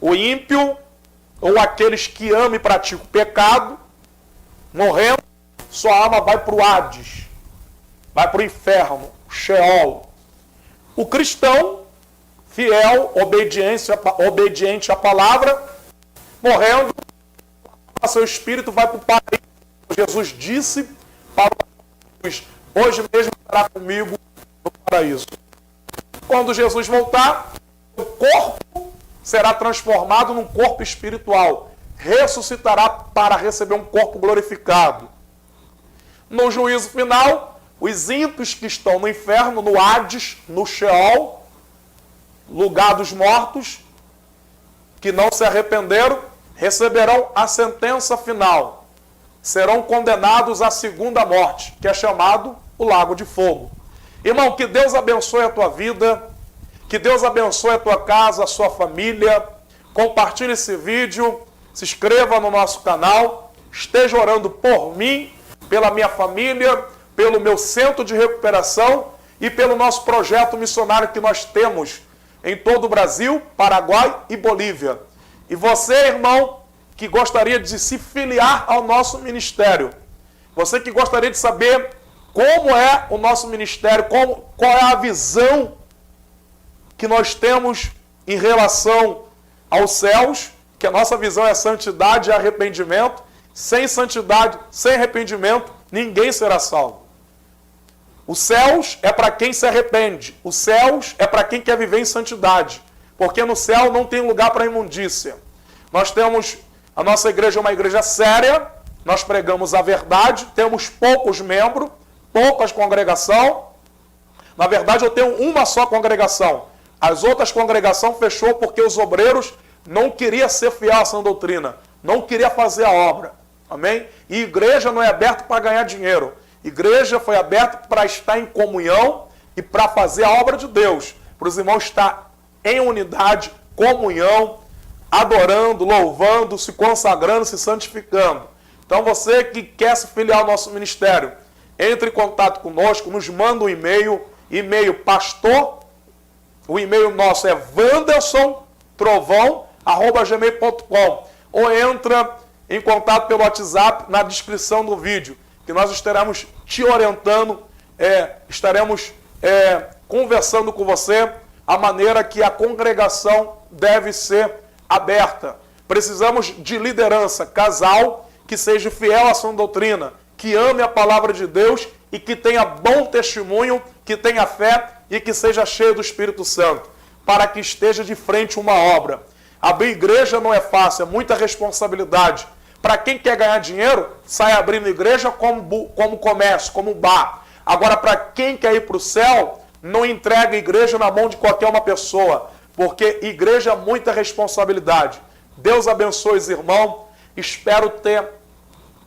o ímpio, ou aqueles que amam e praticam pecado, morrendo, sua alma vai para o Hades, vai para o inferno, Sheol. O cristão, fiel, obediente à palavra, morrendo, seu espírito vai para o paraíso. Jesus disse para Jesus, hoje mesmo estará comigo no paraíso. Quando Jesus voltar, o corpo será transformado num corpo espiritual. Ressuscitará para receber um corpo glorificado. No juízo final, os ímpios que estão no inferno, no Hades, no Sheol, lugar dos mortos, que não se arrependeram, receberão a sentença final. Serão condenados à segunda morte, que é chamado o lago de fogo. Irmão, que Deus abençoe a tua vida, que Deus abençoe a tua casa, a sua família. Compartilhe esse vídeo, se inscreva no nosso canal, esteja orando por mim, pela minha família, pelo meu centro de recuperação e pelo nosso projeto missionário que nós temos em todo o Brasil, Paraguai e Bolívia. E você, irmão, que gostaria de se filiar ao nosso ministério, você que gostaria de saber como é o nosso ministério, qual é a visão que nós temos em relação aos céus, que a nossa visão é santidade e arrependimento. Sem santidade, sem arrependimento, ninguém será salvo. Os céus é para quem se arrepende. Os céus é para quem quer viver em santidade. Porque no céu não tem lugar para imundícia. Nós temos, a nossa igreja é uma igreja séria, nós pregamos a verdade, temos poucos membros, poucas congregação. Na verdade, eu tenho uma só congregação. As outras congregações fechou porque os obreiros não queriam ser fiel à sã doutrina, não queriam fazer a obra. Amém? E igreja não é aberta para ganhar dinheiro. Igreja foi aberta para estar em comunhão e para fazer a obra de Deus. Para os irmãos estar em unidade, comunhão, adorando, louvando, se consagrando, se santificando. Então você que quer se filiar ao nosso ministério, entre em contato conosco, nos manda um e-mail, pastor, o e-mail nosso é wandersonTrovão@gmail.com, ou entra em contato pelo WhatsApp na descrição do vídeo, que nós estaremos te orientando, estaremos conversando com você a maneira que a congregação deve ser aberta. Precisamos de liderança, casal que seja fiel à sã doutrina, que ame a palavra de Deus e que tenha bom testemunho, que tenha fé e que seja cheio do Espírito Santo, para que esteja de frente uma obra. Abrir igreja não é fácil, é muita responsabilidade. Para quem quer ganhar dinheiro, sai abrindo igreja como comércio, como bar. Agora, para quem quer ir para o céu, não entrega a igreja na mão de qualquer uma pessoa, porque igreja é muita responsabilidade. Deus abençoe os irmãos. Espero ter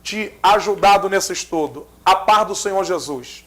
te ajudado nesse estudo. A paz do Senhor Jesus.